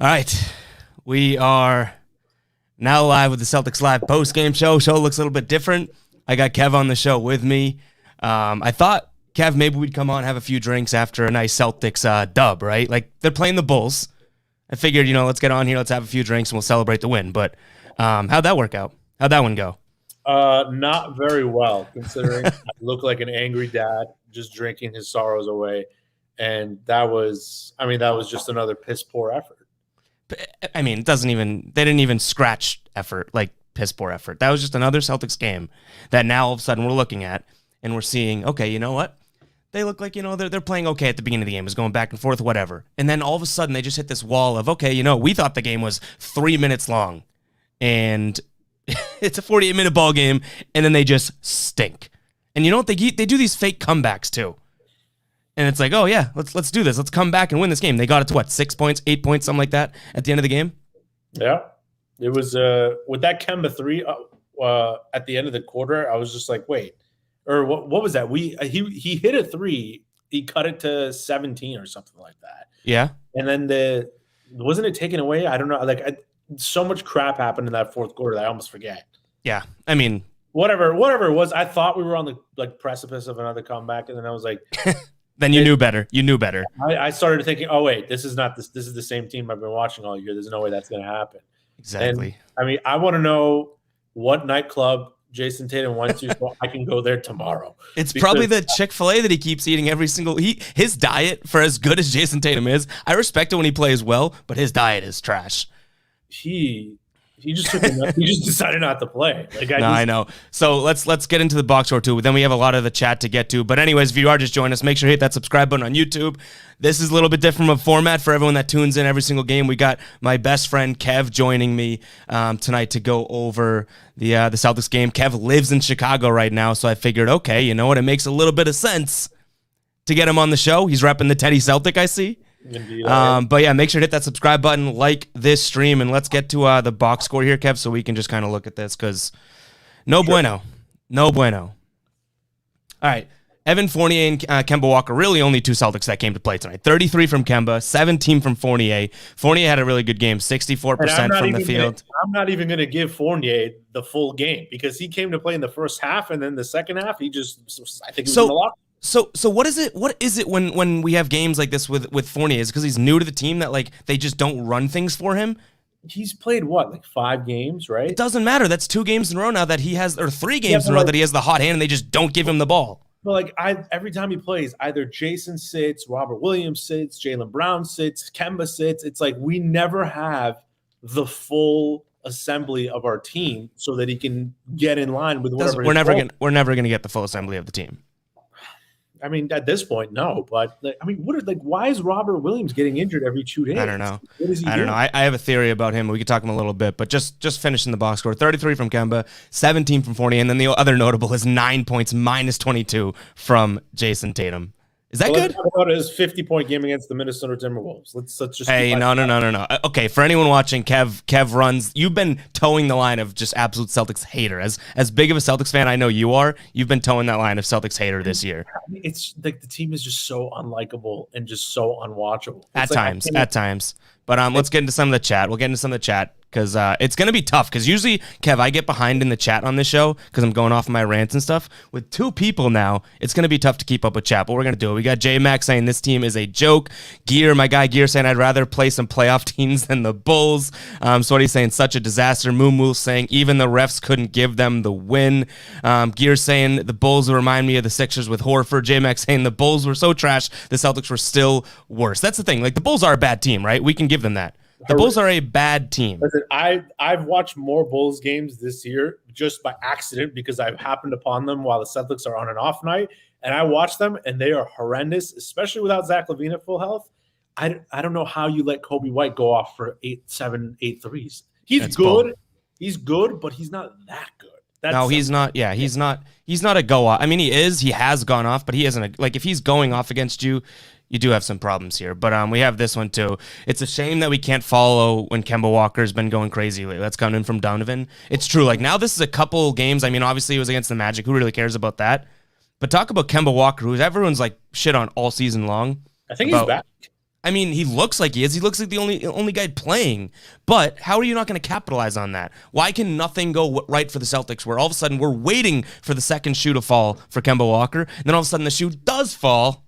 All right, we are now live with the Celtics Live post-game show. Show looks a little bit different. I got Kev on the show with me. I thought, Kev, maybe we'd come on, have a few drinks after a nice Celtics dub, right? Like, they're playing the Bulls. I figured, let's get on here, let's have a few drinks, and we'll celebrate the win. But how'd that work out? How'd that one go? Not very well, considering I look like an angry dad just drinking his sorrows away. And that was just another piss poor effort. I mean, they didn't even scratch effort, like piss poor effort. That was just another Celtics game that now all of a sudden we're looking at and we're seeing, okay, you know what? They look like, they're playing okay at the beginning of the game. It's going back and forth, whatever. And then all of a sudden they just hit this wall of, okay, we thought the game was 3 minutes long and it's a 48-minute ball game, and then they just stink. And you know what? They do these fake comebacks too. And it's like, oh yeah, let's do this. Let's come back and win this game. They got it to what, 6 points, 8 points, something like that at the end of the game? Yeah. It was with that Kemba 3 at the end of the quarter, I was just like, wait. Or what was that? He hit a 3, he cut it to 17 or something like that. Yeah. And then wasn't it taken away? I don't know. So much crap happened in that fourth quarter that I almost forget. Yeah. I mean, whatever it was, I thought we were on the precipice of another comeback, and then I was like, then you knew better. You knew better. I started thinking, oh wait, this is the same team I've been watching all year. There's no way that's going to happen. Exactly. And, I want to know what nightclub Jayson Tatum went to so I can go there tomorrow. It's probably the Chick-fil-A that he keeps eating every single his diet, for as good as Jayson Tatum is, I respect it when he plays well, but his diet is trash. He just he just decided not to play. I know. So let's get into the box score too. Then we have a lot of the chat to get to. But anyways, if you are just joining us, make sure to hit that subscribe button on YouTube. This is a little bit different of a format for everyone that tunes in every single game. We got my best friend Kev joining me tonight to go over the Celtics game. Kev lives in Chicago right now, so I figured, okay, you know what? It makes a little bit of sense to get him on the show. He's repping the Teddy Celtic, I see. Indeed, but yeah, make sure to hit that subscribe button, like this stream, and let's get to the box score here, Kev, so we can just kind of look at this, because no bueno. All right, Evan Fournier and Kemba Walker, really only two Celtics that came to play tonight. 33 from Kemba, 17 from Fournier. Fournier had a really good game, 64% from the field. I'm not even going to give Fournier the full game, because he came to play in the first half, and then the second half, I think he was in the locker. So what is it when we have games like this with Fournier? Is it because he's new to the team that they just don't run things for him? He's played 5 games, right? It doesn't matter. That's 2 games in a row now that he has, or 3 games in a row that he has the hot hand and they just don't give him the ball. But every time he plays, either Jayson sits, Robert Williams sits, Jaylen Brown sits, Kemba sits. It's like we never have the full assembly of our team so that he can get in line with whatever. We're never gonna get the full assembly of the team. I mean, at this point, no. But why is Robert Williams getting injured every 2 days? I don't know. What is he doing? I have a theory about him. We could talk him a little bit, but just finishing the box score: 33 from Kemba, 17 from Fournier, and then the other notable is 9 points, minus 22 from Jayson Tatum. Is that good? Let's talk about his 50-point game against the Minnesota Timberwolves. Let's just. Hey, no. Okay, for anyone watching, Kev runs. You've been towing the line of just absolute Celtics hater. As big of a Celtics fan I know you are, you've been towing that line of Celtics hater this year. It's like the team is just so unlikable and just so unwatchable. At times. But let's get into some of the chat. We'll get into some of the chat because it's going to be tough. Because usually, Kev, I get behind in the chat on this show because I'm going off my rants and stuff. With 2 people now, it's going to be tough to keep up with chat. But we're going to do it. We got J-Mac saying this team is a joke. My guy Gear saying I'd rather play some playoff teams than the Bulls. So what he's saying, such a disaster. Moo saying even the refs couldn't give them the win. Gear saying the Bulls remind me of the Sixers with Horford. J-Mac saying the Bulls were so trash, the Celtics were still worse. That's the thing. The Bulls are a bad team, right? We can give them that. The Bulls are a bad team. Listen, I've watched more Bulls games this year just by accident because I've happened upon them while the Celtics are on an off night, and I watch them, and they are horrendous, especially without Zach LaVine at full health. I don't know how you let Kobe White go off for 8 threes. He's good. Bold. He's good, but he's not that good. He's not. Yeah, he's not a go off. I mean, he is. He has gone off, but he isn't. If he's going off against you, you do have some problems here. But we have this one too. It's a shame that we can't follow when Kemba Walker's been going crazy lately. That's coming in from Donovan. It's true. Now this is a couple games. I mean, obviously it was against the Magic. Who really cares about that? But talk about Kemba Walker, who everyone's shit on all season long. I think he's back. I mean, he looks like he is. He looks like the only guy playing. But how are you not going to capitalize on that? Why can nothing go right for the Celtics where all of a sudden we're waiting for the second shoe to fall for Kemba Walker, and then all of a sudden the shoe does fall,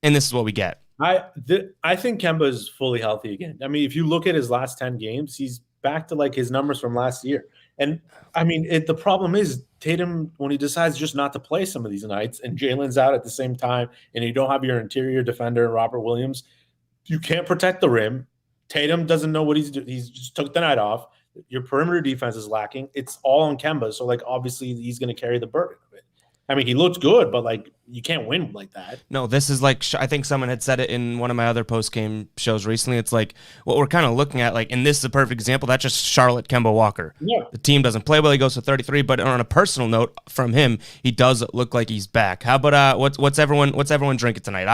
and this is what we get? I think Kemba is fully healthy again. I mean, if you look at his last 10 games, he's back to like his numbers from last year. And I mean, the problem is Tatum, when he decides just not to play some of these nights and Jalen's out at the same time and you don't have your interior defender, Robert Williams, you can't protect the rim. Tatum doesn't know what he's doing. He's just took the night off. Your perimeter defense is lacking. It's all on Kemba. So, like, obviously he's going to carry the burden of it. I mean, he looks good, but like you can't win like that. No, this is like, I think someone had said it in one of my other post-game shows recently. It's like what we're kind of looking at, like, and this is a perfect example. That's just Charlotte Kemba Walker. Yeah. The team doesn't play well. He goes to 33, but on a personal note from him, he does look like he's back. How about what's everyone drinking tonight?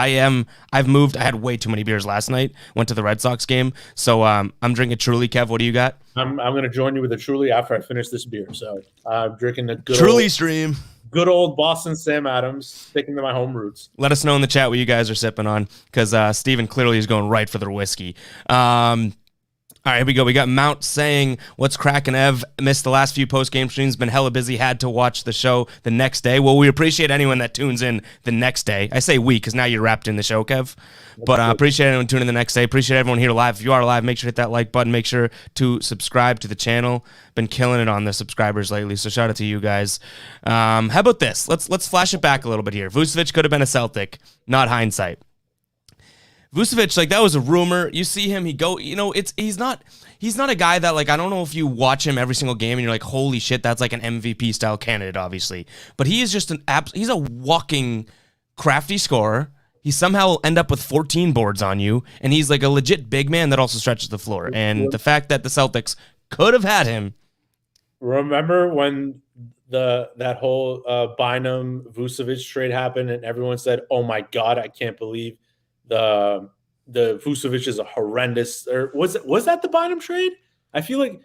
I've moved. I had way too many beers last night. Went to the Red Sox game, so I'm drinking Truly. Kev, what do you got? I'm going to join you with a Truly after I finish this beer. So I'm drinking a good Truly stream. Good old Boston Sam Adams, sticking to my home roots. Let us know in the chat what you guys are sipping on, because Steven clearly is going right for their whiskey. All right, here we go. We got Mount saying, what's cracking, Ev? Missed the last few post-game streams. Been hella busy. Had to watch the show the next day. Well, we appreciate anyone that tunes in the next day. I say we because now you're wrapped in the show, Kev. But appreciate anyone tuning in the next day. Appreciate everyone here live. If you are live, make sure to hit that like button. Make sure to subscribe to the channel. Been killing it on the subscribers lately, so shout out to you guys. How about this? Let's flash it back a little bit here. Vucevic could have been a Celtic, not hindsight. Vucevic, like, that was a rumor. You see him, he's not a guy that, like, I don't know if you watch him every single game and you're like, holy shit, that's like an MVP style candidate, obviously. But he is just he's a walking crafty scorer. He somehow will end up with 14 boards on you, and he's like a legit big man that also stretches the floor. And the fact that the Celtics could have had him. Remember when that whole Bynum Vucevic trade happened and everyone said, oh my God, I can't believe the Vucevic is a horrendous, or was that the Bynum trade? I feel like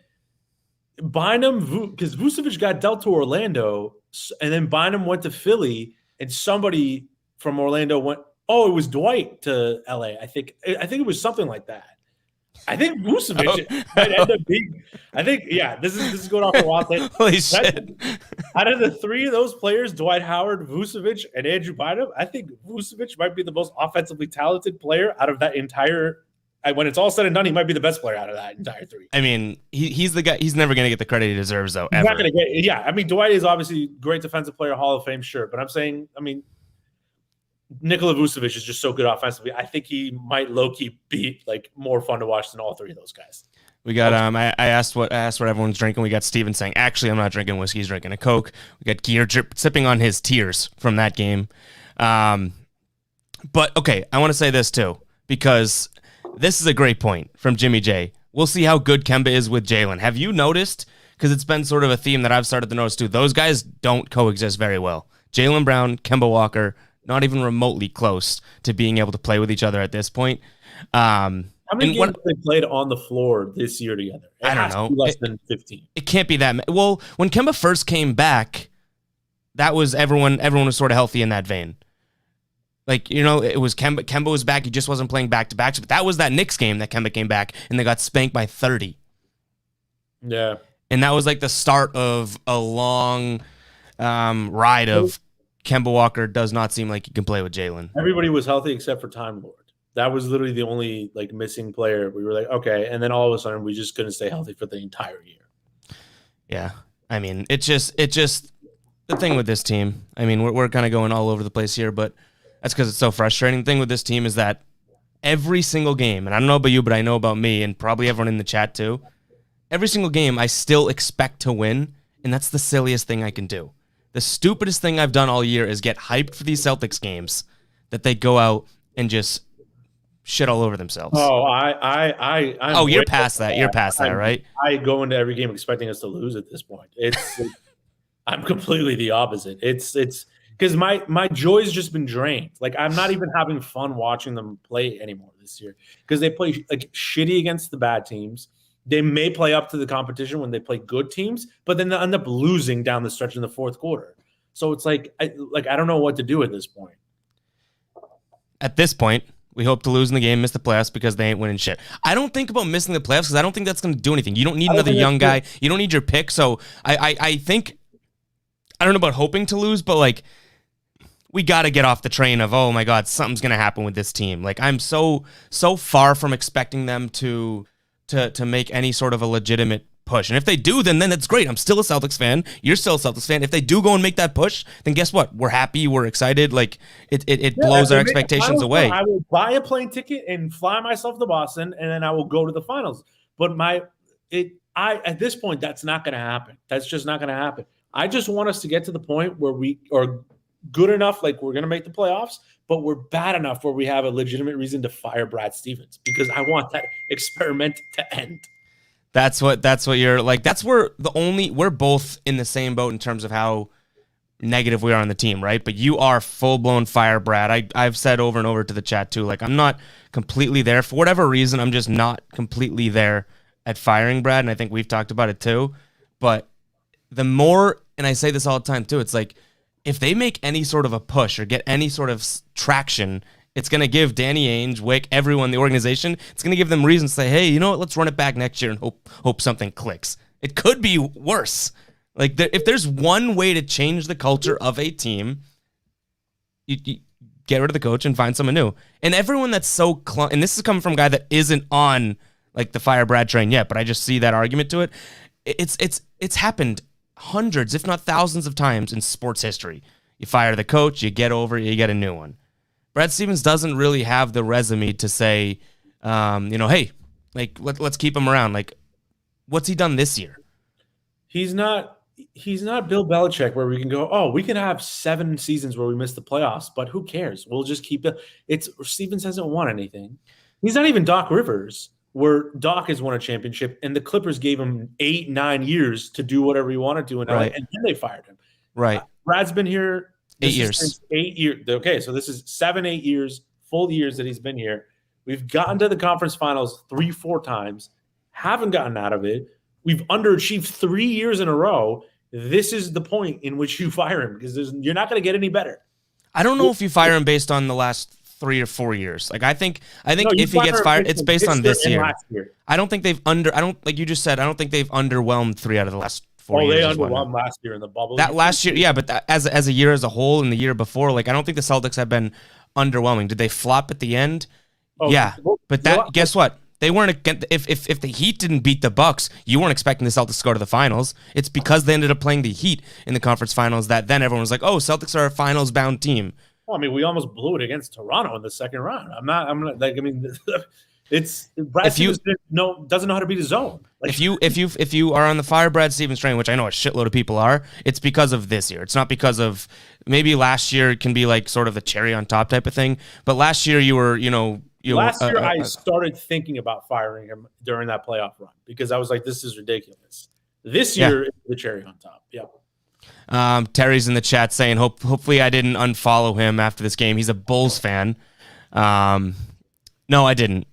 Bynum, because Vucevic got dealt to Orlando, and then Bynum went to Philly, and somebody from Orlando went. Oh, it was Dwight to LA. I think it was something like that. I think Vucevic might end up being. I think this is going off the wild thing. Holy shit! Out of the three of those players, Dwight Howard, Vucevic, and Andrew Bynum, I think Vucevic might be the most offensively talented player out of that entire. When it's all said and done, he might be the best player out of that entire three. I mean, he's the guy. He's never going to get the credit he deserves, though. He's ever. not going to get. Yeah, I mean, Dwight is obviously great defensive player, Hall of Fame, sure. But I'm saying, I mean, Nikola Vucevic is just so good offensively. I think he might low-key be like more fun to watch than all three of those guys. We got I asked what everyone's drinking. We got Steven saying, actually, I'm not drinking whiskey. He's drinking a Coke. We got Gear sipping on his tears from that game. But okay, I want to say this too, because this is a great point from Jimmy J. We'll see how good Kemba is with Jalen. Have you noticed? Because it's been sort of a theme that I've started to notice too. Those guys don't coexist very well. Jaylen Brown, Kemba Walker, not even remotely close to being able to play with each other at this point. How many games they played on the floor this year together? I don't know. Less than 15. It can't be that. Well, when Kemba first came back, that was everyone was sort of healthy in that vein. Like, it was Kemba. Kemba was back. He just wasn't playing back-to-backs. But that was that Knicks game that Kemba came back, and they got spanked by 30. Yeah. And that was like the start of a long ride of Kemba Walker does not seem like he can play with Jalen. Everybody was healthy except for Time Lord. That was literally the only like missing player. We were like, okay, and then all of a sudden we just couldn't stay healthy for the entire year. Yeah, I mean, it just the thing with this team. I mean, we're kind of going all over the place here, but that's because it's so frustrating. The thing with this team is that every single game, and I don't know about you, but I know about me, and probably everyone in the chat too. Every single game, I still expect to win, and that's the silliest thing I can do. The stupidest thing I've done all year is get hyped for these Celtics games that they go out and just shit all over themselves. Oh, you're past that. You're past that, right? I go into every game expecting us to lose at this point. I'm completely the opposite. It's because my joy's just been drained. Like, I'm not even having fun watching them play anymore this year because they play like shitty against the bad teams. They may play up to the competition when they play good teams, but then they end up losing down the stretch in the fourth quarter. So it's like I don't know what to do at this point. At this point, We hope to lose in the game, miss the playoffs because they ain't winning shit. I don't think about missing the playoffs because I don't think that's going to do anything. You don't need another young guy. You don't need your pick. So I think, I don't know about hoping to lose, but like, we got to get off the train of, oh my God, something's going to happen with this team. Like, I'm so far from expecting them to make any sort of a legitimate push. And if they do, then that's great. I'm still a Celtics fan. You're still a Celtics fan. If they do go and make that push, then guess what? We're happy. We're excied. Like, it blows our expectations away. I will buy a plane ticket and fly myself to Boston, and then I will go to the finals. But at this point, that's not going to happen. That's just not going to happen. I just want us to get to the point where we are good enough, like we're going to make the playoffs, but we're bad enough where we have a legitimate reason to fire Brad Stevens, because I want that experiment to end. That's what you're like. That's where we're both in the same boat in terms of how negative we are on the team, right? But you are full blown fire Brad. I've said over and over to the chat too, like, I'm not completely there for whatever reason. I'm just not completely there at firing Brad. And I think we've talked about it too, but the more, and I say this all the time too, it's like, if they make any sort of a push or get any sort of traction, it's going to give Danny Ainge, Wick, everyone in the organization, it's going to give them reason to say, hey, you know what, let's run it back next year and hope something clicks. It could be worse. Like, if there's one way to change the culture of a team, you get rid of the coach and find someone new. And everyone that's so and this is coming from a guy that isn't on like the fire Brad train yet, but I just see that argument to it. It's happened hundreds, if not thousands of times in sports history. You fire the coach, you get over it, you get a new one. Brad Stevens doesn't really have the resume to say, hey, like, let's keep him around. Like, what's he done this year? He's not Bill Belichick, where we can go, oh, we can have 7 seasons where we miss the playoffs, but who cares? We'll just keep it. Stevens hasn't won anything. He's not even Doc Rivers, where Doc has won a championship, and the Clippers gave him 8-9 years to do whatever he wanted to in LA, and then they fired him. Right. Brad's been here 8 years. 8 years. Okay, so this is 7-8 years, full years that he's been here. We've gotten to the conference finals 3-4 times, haven't gotten out of it. We've underachieved 3 years in a row. This is the point in which you fire him, because you're not going to get any better. I don't know if you fire him based on the last 3 or 4 years. Like, I think if he gets fired, it's based on this year. I don't think like you just said, I don't think they've underwhelmed 3 out of the last 4 years. Oh, they underwhelmed last year in the bubble. That last year, yeah, but as a year as a whole and the year before, like, I don't think the Celtics have been underwhelming. Did they flop at the end? Oh, yeah, but guess what? They weren't. If the Heat didn't beat the Bucks, you weren't expecting the Celtics to go to the finals. It's because they ended up playing the Heat in the conference finals that then everyone was like, oh, Celtics are a finals-bound team. Well, I mean, we almost blew it against Toronto in the second round. I'm not like, I mean, it's Brad Stevens doesn't know how to beat his zone. Like, if you are on the fire Brad Stevens train, which I know a shitload of people are, it's because of this year. It's not because of, maybe last year it can be like sort of the cherry on top type of thing. But last year you were, last year I started thinking about firing him during that playoff run, because I was like, this is ridiculous. This year is the cherry on top. Yeah. Terry's in the chat saying, hopefully I didn't unfollow him after this game. He's a Bulls fan. No, I didn't.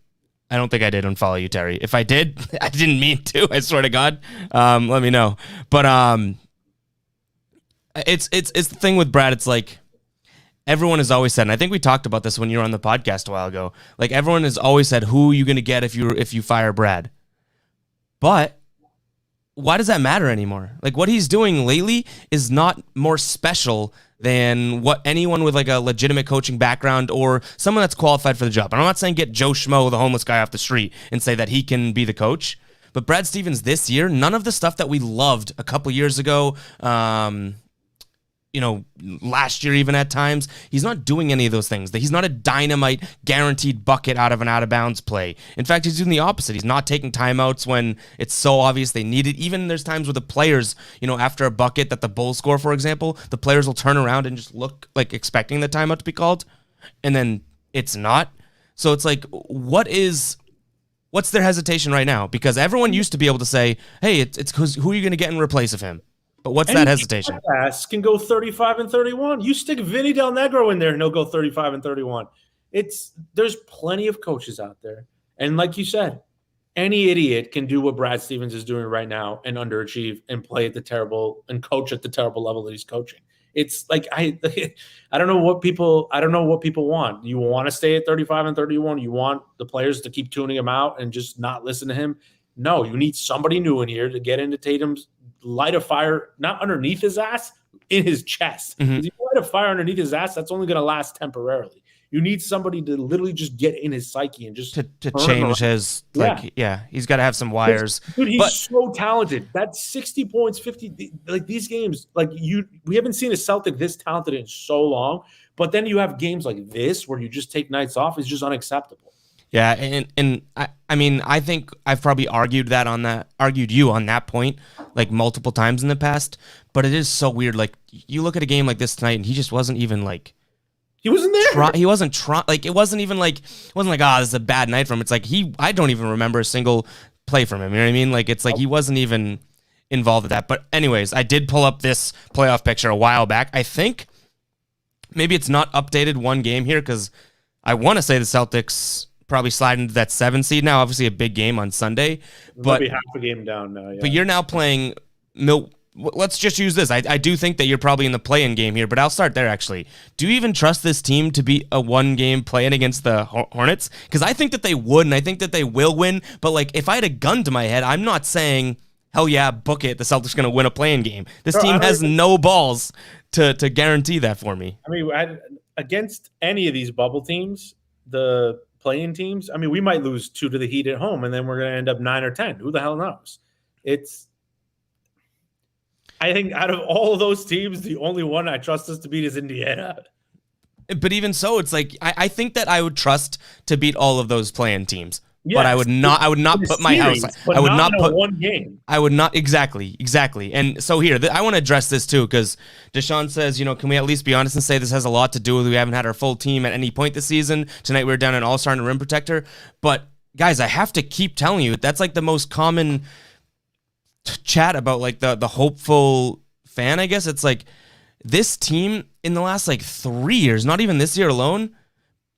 I don't think I did unfollow you, Terry. If I did, I didn't mean to. I swear to God. Let me know. But it's the thing with Brad. It's like, everyone has always said, and I think we talked about this when you were on the podcast a while ago. Like, everyone has always said, who are you going to get if you fire Brad? But why does that matter anymore? Like, what he's doing lately is not more special than what anyone with like a legitimate coaching background or someone that's qualified for the job. And I'm not saying get Joe Schmo, the homeless guy off the street, and say that he can be the coach. But Brad Stevens this year, none of the stuff that we loved a couple years ago, last year even at times, he's not doing any of those things. He's not a dynamite guaranteed bucket out of an out of bounds play. In fact, he's doing the opposite. He's not taking timeouts when it's so obvious they need it. Even there's times where the players, after a bucket that the Bulls score, for example, the players will turn around and just look like expecting the timeout to be called, and then it's not. So it's like, what's their hesitation right now? Because everyone used to be able to say, hey, it's who are you going to get in replace of him? But what's that hesitation? Can go 35 and 31. You stick Vinny Del Negro in there, and he'll go 35 and 31. There's plenty of coaches out there, and like you said, any idiot can do what Brad Stevens is doing right now and underachieve and play at the terrible and coach at the terrible level that he's coaching. It's like I don't know what people want. You want to stay at 35 and 31? You want the players to keep tuning him out and just not listen to him? No, you need somebody new in here to get into Tatum's light a fire, not underneath his ass, in his chest. Mhm. If you light a fire underneath his ass, that's only going to last temporarily. You need somebody to literally just get in his psyche and just to change his he's got to have some wires. Dude, he's so talented. That's 60 points, 50 like these games. Like we haven't seen a Celtic this talented in so long. But then you have games like this where you just take nights off. It's just unacceptable. Yeah, and I mean I think I've probably argued you on that point like multiple times in the past. But it is so weird. Like you look at a game like this tonight, and he just wasn't even like. He wasn't there. He wasn't trying. Like it wasn't like this is a bad night for him. It's like I don't even remember a single play from him. You know what I mean? Like it's like he wasn't even involved with that. But anyways, I did pull up this playoff picture a while back. I think maybe it's not updated one game here because I want to say the Celtics probably slide into that 7 seed now. Obviously a big game on Sunday, but maybe half a game down now. Yeah. But you're now playing Let's just use this. I do think that you're probably in the play-in game here, but I'll start there, actually. Do you even trust this team to beat a one-game play-in against the Hornets? Because I think that they would, and I think that they will win. But, like, if I had a gun to my head, I'm not saying, hell yeah, book it, the Celtics are going to win a play-in game. This team has no balls to guarantee that for me. I mean, against any of these bubble teams, the play-in teams, I mean, we might lose 2 to the Heat at home, and then we're going to end up 9 or 10. Who the hell knows? I think out of all of those teams, the only one I trust us to beat is Indiana. But even so, it's like I think that I would trust to beat all of those play-in teams. Yes, but I would not put my house. I would not put one game. I would not exactly. And so here, I want to address this too because Deshaun says, can we at least be honest and say this has a lot to do with we haven't had our full team at any point this season. Tonight we were down an all-star and a rim protector. But guys, I have to keep telling you that's like the most common chat about like the hopeful fan, I guess. It's like this team in the last like 3 years, not even this year alone,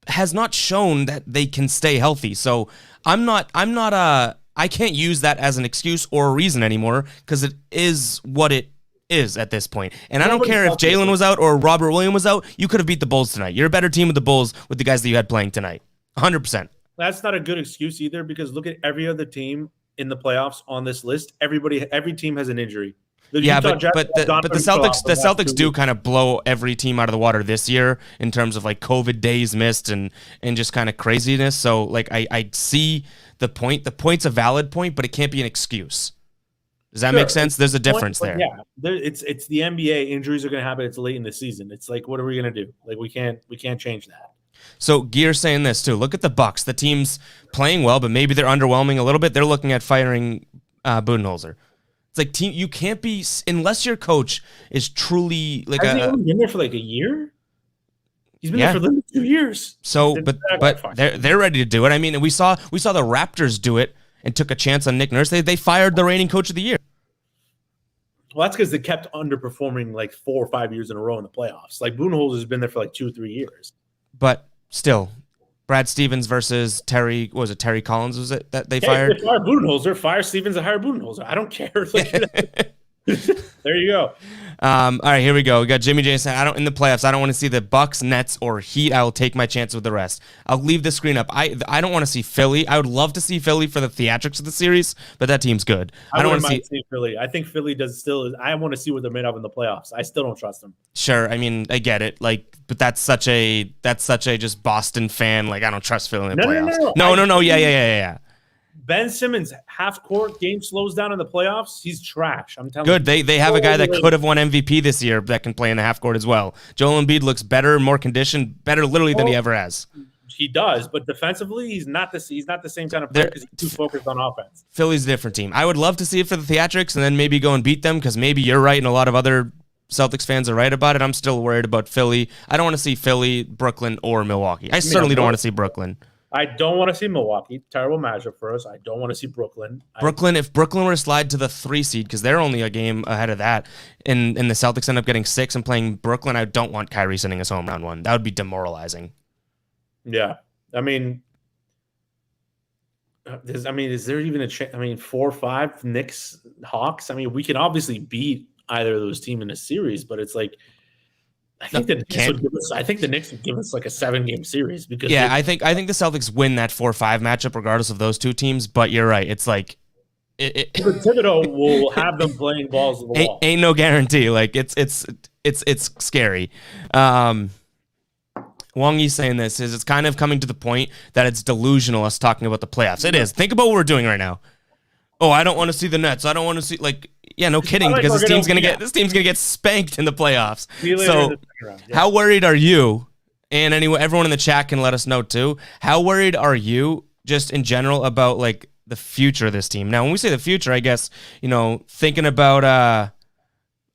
has not shown that they can stay healthy. So I can't use that as an excuse or a reason anymore because it is what it is at this point. And I don't care if Jalen was out or Robert Williams was out, you could have beat the Bulls tonight. You're a better team with the Bulls with the guys that you had playing tonight. 100%. That's not a good excuse either because look at every other team in the playoffs on this list. Every team has an injury. But the Celtics do kind of blow every team out of the water this year in terms of like COVID days missed and just kind of craziness. So like I see the point. The point's a valid point, but it can't be an excuse. Does that make sense? There's a difference there. Yeah, it's the NBA. Injuries are going to happen. It's late in the season. It's like, what are we going to do? Like we can't change that. So Gear's saying this too. Look at the Bucks. The team's playing well, but maybe they're underwhelming a little bit. They're looking at firing Budenholzer. It's like team. You can't be unless your coach is truly like. Has he only been there for like a year? He's been there for literally 2 years. So, but they're ready to do it. I mean, we saw the Raptors do it and took a chance on Nick Nurse. They fired the reigning coach of the year. Well, that's because they kept underperforming like 4 or 5 years in a row in the playoffs. Like Budenholzer has been there for like 2 or 3 years. But still, Brad Stevens versus Terry Collins, was it that they fired? They fired Budenholzer, fire Stevens and hire Budenholzer. I don't care. There you go. All right, here we go. We got Jimmy J saying, in the playoffs, I don't want to see the Bucks, Nets, or Heat. I will take my chance with the rest. I'll leave the screen up. I don't want to see Philly. I would love to see Philly for the theatrics of the series, but that team's good. I don't want to see Philly. I think Philly I want to see what they're made of in the playoffs. I still don't trust them. Sure. I mean, I get it. Like, but that's such a just Boston fan. Like, I don't trust Philly in the playoffs. No. Yeah. Ben Simmons, half court, game slows down in the playoffs. He's trash. I'm telling you. Good. They have a guy that could have won MVP this year that can play in the half court as well. Joel Embiid looks better, more conditioned, better literally than he ever has. He does, but defensively, he's not the same kind of player because he's too focused on offense. Philly's a different team. I would love to see it for the theatrics and then maybe go and beat them because maybe you're right and a lot of other Celtics fans are right about it. I'm still worried about Philly. I don't want to see Philly, Brooklyn, or Milwaukee. I certainly don't want to see Brooklyn. I don't want to see Milwaukee. Terrible matchup for us. I don't want to see Brooklyn. If Brooklyn were to slide to the 3 seed, because they're only a game ahead of that, and the Celtics end up getting 6 and playing Brooklyn, I don't want Kyrie sending us home round 1. That would be demoralizing. Yeah. I mean, is there even a chance? 4-5 Knicks, Hawks. I mean, we can obviously beat either of those teams in a series, but it's like I think the Knicks would give us. I think the Knicks would give us like a 7-game series because I think the Celtics win that 4-5 matchup regardless of those two teams. But you're right. It's like Thibodeau will have them playing balls to the wall. Ain't no guarantee. Like it's scary. Wongy's saying this is it's kind of coming to the point that it's delusional us talking about the playoffs. It is. Think about what we're doing right now. Oh, I don't want to see the Nets. I don't want to see no kidding, because this team's gonna get spanked in the playoffs. So how worried are you? And anyway, everyone in the chat can let us know too. How worried are you just in general about like the future of this team? Now, when we say the future, I guess, thinking about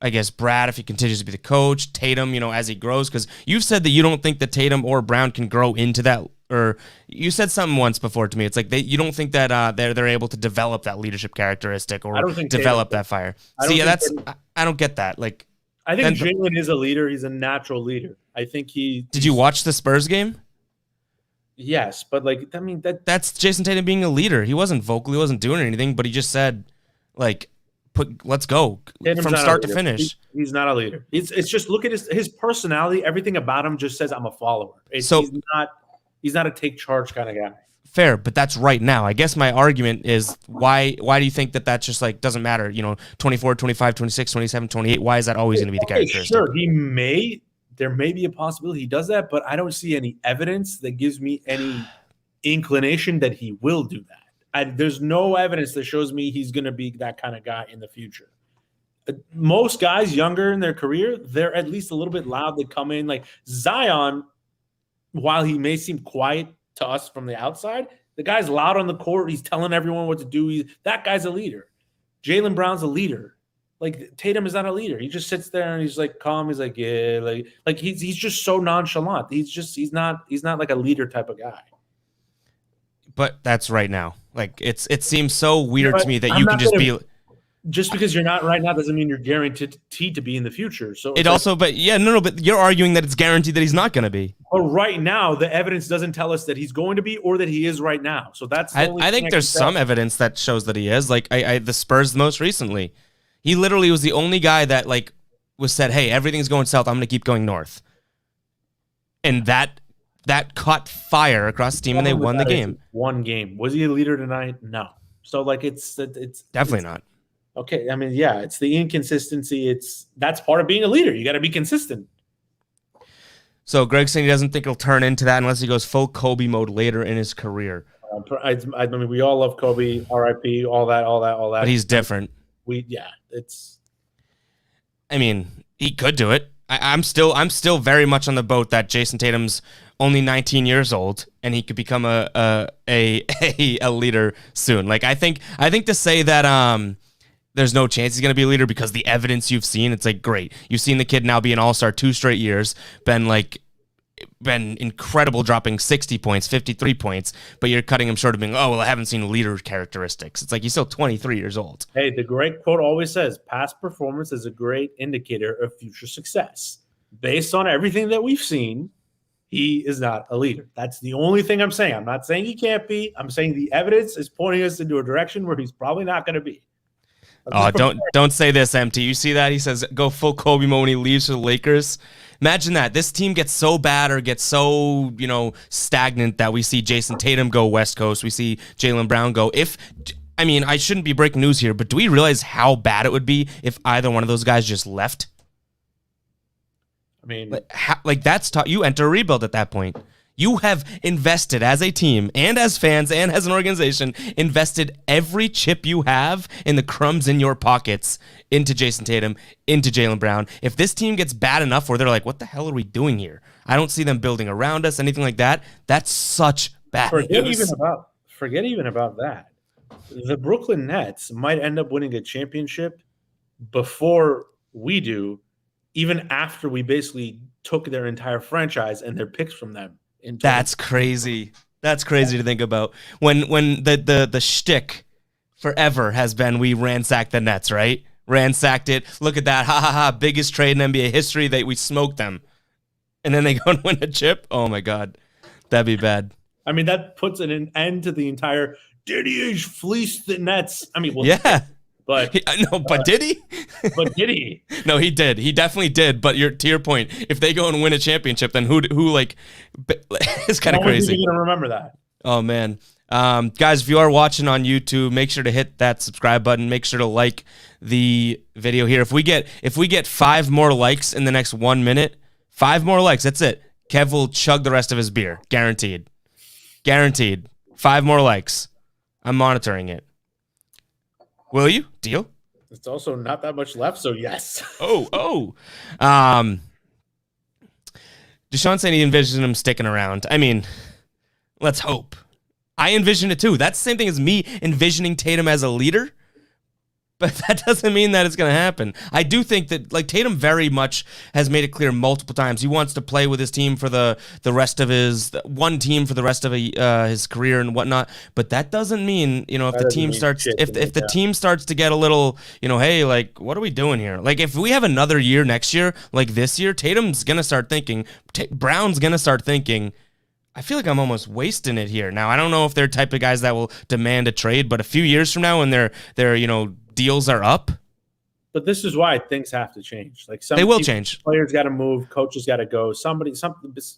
I guess Brad, if he continues to be the coach, Tatum, as he grows, because you've said that you don't think that Tatum or Brown can grow into that, or you said something once before to me. It's like you don't think that they're able to develop that leadership characteristic or develop that fire. I don't get that. Like, I think Jaylen is a leader. He's a natural leader. I think Did you watch the Spurs game? Yes, but that's Jayson Tatum being a leader. He wasn't vocal. He wasn't doing anything, but he just said, like, let's go from start to finish. He's not a leader. It's just look at his personality. Everything about him just says I'm a follower. He's not a take charge kind of guy. Fair, but that's right now. I guess my argument is why do you think that just like doesn't matter? 24, 25, 26, 27, 28. Why is that always going to be the characteristic? Sure, there may be a possibility he does that, but I don't see any evidence that gives me any inclination that he will do that. There's no evidence that shows me he's going to be that kind of guy in the future. Most guys younger in their career, they're at least a little bit loud. They come in like Zion, while he may seem quiet to us from the outside, the guy's loud on the court. He's telling everyone what to do. That guy's a leader. Jaylen Brown's a leader. Like Tatum is not a leader. He just sits there and he's like calm. He's like, yeah, like he's just so nonchalant. He's not like a leader type of guy. But that's right now. Like it seems so weird to me that you can just be. Just because you're not right now doesn't mean you're guaranteed to be in the future. So but you're arguing that it's guaranteed that he's not going to be. But right now, the evidence doesn't tell us that he's going to be or that he is right now. So that's. I think there's some evidence that shows that he is. Like the Spurs most recently, he literally was the only guy that like was said, "Hey, everything's going south. I'm going to keep going north," and that caught fire across the team, and they won the game. One game. Was he a leader tonight? No. So like it's definitely not. Okay, I mean, yeah, it's the inconsistency. That's part of being a leader. You got to be consistent. So Greg's saying he doesn't think he'll turn into that unless he goes full Kobe mode later in his career. I mean, we all love Kobe, R.I.P., all that. But he's different. I mean, he could do it. I'm still very much on the boat that Jayson Tatum's only 19 years old and he could become a leader soon. Like I think to say that there's no chance he's going to be a leader because the evidence you've seen, it's like great. You've seen the kid now be an all-star 2 straight years, been incredible, dropping 60 points, 53 points, but you're cutting him short of being, oh, well, I haven't seen leader characteristics. It's like he's still 23 years old. Hey, the great quote always says, past performance is a great indicator of future success. Based on everything that we've seen, he is not a leader. That's the only thing I'm saying. I'm not saying he can't be. I'm saying the evidence is pointing us into a direction where he's probably not going to be. Oh, don't say this, MT. You see that? He says go full Kobe mode when he leaves for the Lakers. Imagine that. This team gets so bad or gets so, stagnant that we see Jayson Tatum go West Coast. We see Jaylen Brown go. I shouldn't be breaking news here, but do we realize how bad it would be if either one of those guys just left? I mean, you enter a rebuild at that point. You have invested as a team and as fans and as an organization, invested every chip you have in the crumbs in your pockets into Jayson Tatum, into Jaylen Brown. If this team gets bad enough where they're like, what the hell are we doing here? I don't see them building around us, anything like that. That's such bad news. Forget even about that. The Brooklyn Nets might end up winning a championship before we do, even after we basically took their entire franchise and their picks from them. That's crazy. That's crazy to think about. When the shtick forever has been we ransacked the Nets, right? Ransacked it. Look at that. Ha ha ha. Biggest trade in NBA history that we smoked them. And then they go and win a chip. Oh my God. That'd be bad. I mean, that puts an end to the entire did he fleece the Nets? I mean, well, yeah. But No, but did he? but did he? No, he did. He definitely did. But to your point, if they go and win a championship, then who like it's kind of crazy. You're gonna remember that. Oh man. Guys, if you are watching on YouTube, make sure to hit that subscribe button. Make sure to like the video here. If we get 5 more likes in the next 1 minute, 5 more likes, that's it. Kev will chug the rest of his beer. Guaranteed. Guaranteed. 5 more likes. I'm monitoring it. Will you? Deal? It's also not that much left, so yes. Deshaun said he envisioned him sticking around. I mean, let's hope. I envision it too. That's the same thing as me envisioning Tatum as a leader, but that doesn't mean that it's going to happen. I do think that like Tatum very much has made it clear multiple times he wants to play with his team for the rest of his one team for the rest of his career and whatnot. But that doesn't mean if the team starts if the team starts to get a little hey, like what are we doing here? Like if we have another year next year like this year, Tatum's going to start thinking, Brown's going to start thinking, I feel like I'm almost wasting it here. Now, I don't know if they're the type of guys that will demand a trade, but a few years from now when their deals are up. But this is why things have to change. Like they will change. Players got to move, coaches got to go. Something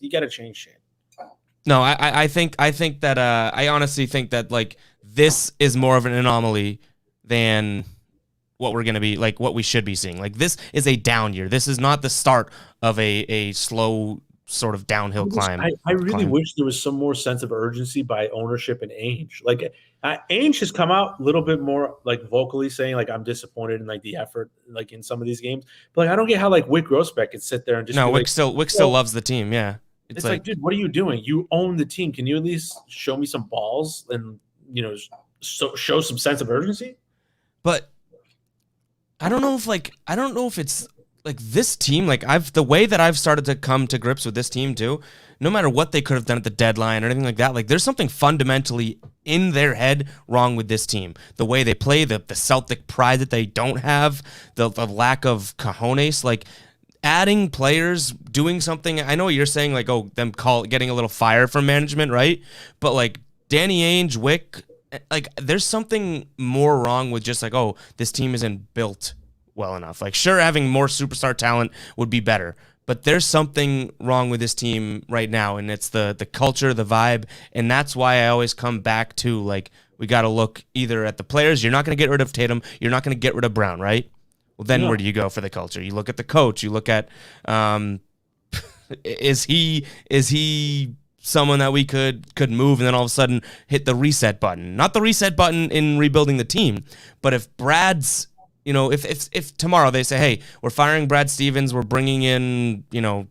you got to change shit. No, I think that I honestly think that like this is more of an anomaly than what we're going to be like what we should be seeing. Like this is a down year. This is not the start of a slow sort of downhill climb. I really wish there was some more sense of urgency by ownership and Ainge. Like Ainge has come out a little bit more like vocally saying like I'm disappointed in like the effort like in some of these games. But like I don't get how like Wick Grossbeck can sit there and just Wick still loves the team. Yeah, it's like dude, what are you doing? You own the team. Can you at least show me some balls and show some sense of urgency? But I don't know if it's like this team, like the way that I've started to come to grips with this team too, no matter what they could have done at the deadline or anything like that, like there's something fundamentally in their head wrong with this team. The way they play, the Celtic pride that they don't have, the lack of cojones, like adding players, doing something. I know what you're saying, like, getting a little fire from management, right? But like Danny Ainge, Wick, like there's something more wrong with just like, this team isn't built well enough. Like, sure, having more superstar talent would be better, but there's something wrong with this team right now, and it's the culture, the vibe, and that's why I always come back to, like, we got to look either at the players. You're not going to get rid of Tatum. You're not going to get rid of Brown, right? Well, then where do you go for the culture? You look at the coach. You look at, is he someone that we could move and then all of a sudden hit the reset button? Not the reset button in rebuilding the team, but if Brad's if tomorrow they say, hey, we're firing Brad Stevens, we're bringing in,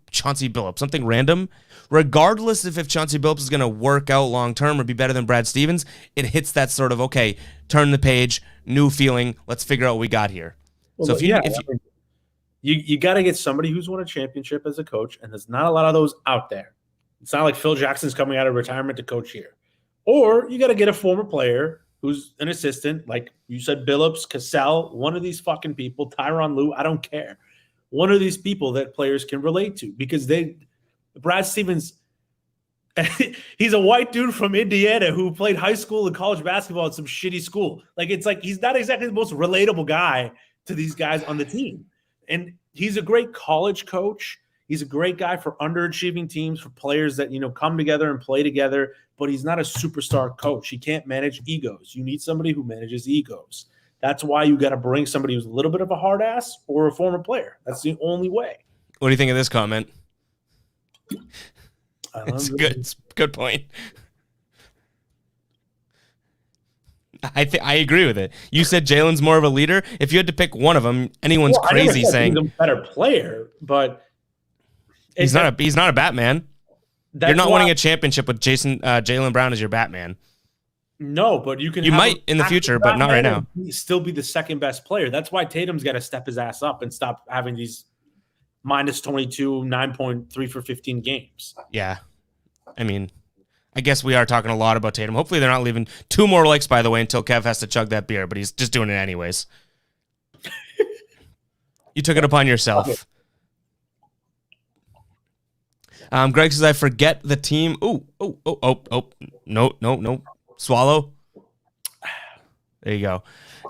Chauncey Billups, something random, regardless if Chauncey Billups is going to work out long-term or be better than Brad Stevens, it hits that sort of, okay, turn the page, new feeling, let's figure out what we got here. Well, so you got to get somebody who's won a championship as a coach, and there's not a lot of those out there. It's not like Phil Jackson's coming out of retirement to coach here. Or you got to get a former player who's an assistant, like you said, Billups, Cassell, one of these fucking people, Tyronn Lue, I don't care. One of these people that players can relate to, because Brad Stevens, he's a white dude from Indiana who played high school and college basketball at some shitty school. Like, it's like he's not exactly the most relatable guy to these guys on the team. And he's a great college coach. He's a great guy for underachieving teams, for players that, come together and play together, but he's not a superstar coach. He can't manage egos. You need somebody who manages egos. That's why you got to bring somebody who's a little bit of a hard ass or a former player. That's the only way. What do you think of this comment? It's good. It's a good point. I agree with it. You said Jalen's more of a leader. If you had to pick one of them, anyone's crazy saying he's a better player, but he's not a Batman. You're not winning a championship with Jaylen Brown as your Batman. No, but you might in the future, but not right now. Still be the second best player. That's why Tatum's got to step his ass up and stop having these minus 22, 9.3 for 15 games. Yeah. I mean, I guess we are talking a lot about Tatum. Hopefully they're not leaving 2 more likes, by the way, until Kev has to chug that beer, but he's just doing it anyways. You took it upon yourself. Okay. Greg says, I forget the team. Oh, no. Swallow. There you go.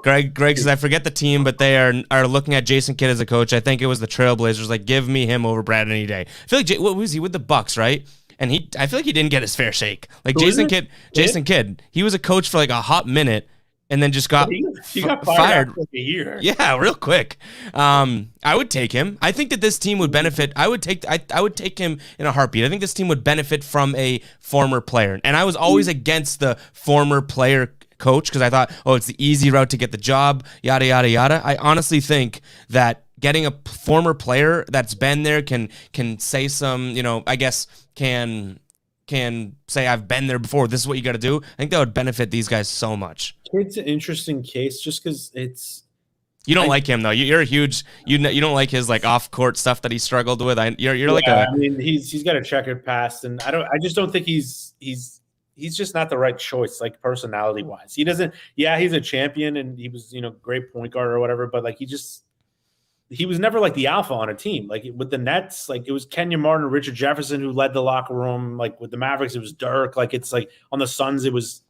Greg says, I forget the team, but they are looking at Jason Kidd as a coach. I think it was the Trailblazers. Like, give me him over Brad any day. I feel like, what was he with the Bucks, right? And I feel like he didn't get his fair shake. Like, Jason Kidd, he was a coach for like a hot minute and then just got he got fired after like a year. Yeah, real quick. I would take him. I think that this team would benefit. I would take him in a heartbeat. I think this team would benefit from a former player. And I was always against the former player coach because I thought, it's the easy route to get the job, yada, yada, yada. I honestly think that getting a former player that's been there can say some, I guess can say I've been there before. This is what you got to do. I think that would benefit these guys so much. It's an interesting case just because you don't like him though. You're a huge you don't like his like off court stuff that he struggled with. He's got a checkered past, and I just don't think he's just not the right choice, like personality wise. He doesn't. Yeah, he's a champion and he was great point guard or whatever, but like he was never like the alpha on a team. Like with the Nets, like it was Kenyon Martin, Richard Jefferson who led the locker room. Like with the Mavericks, it was Dirk. Like it's like on the Suns, it was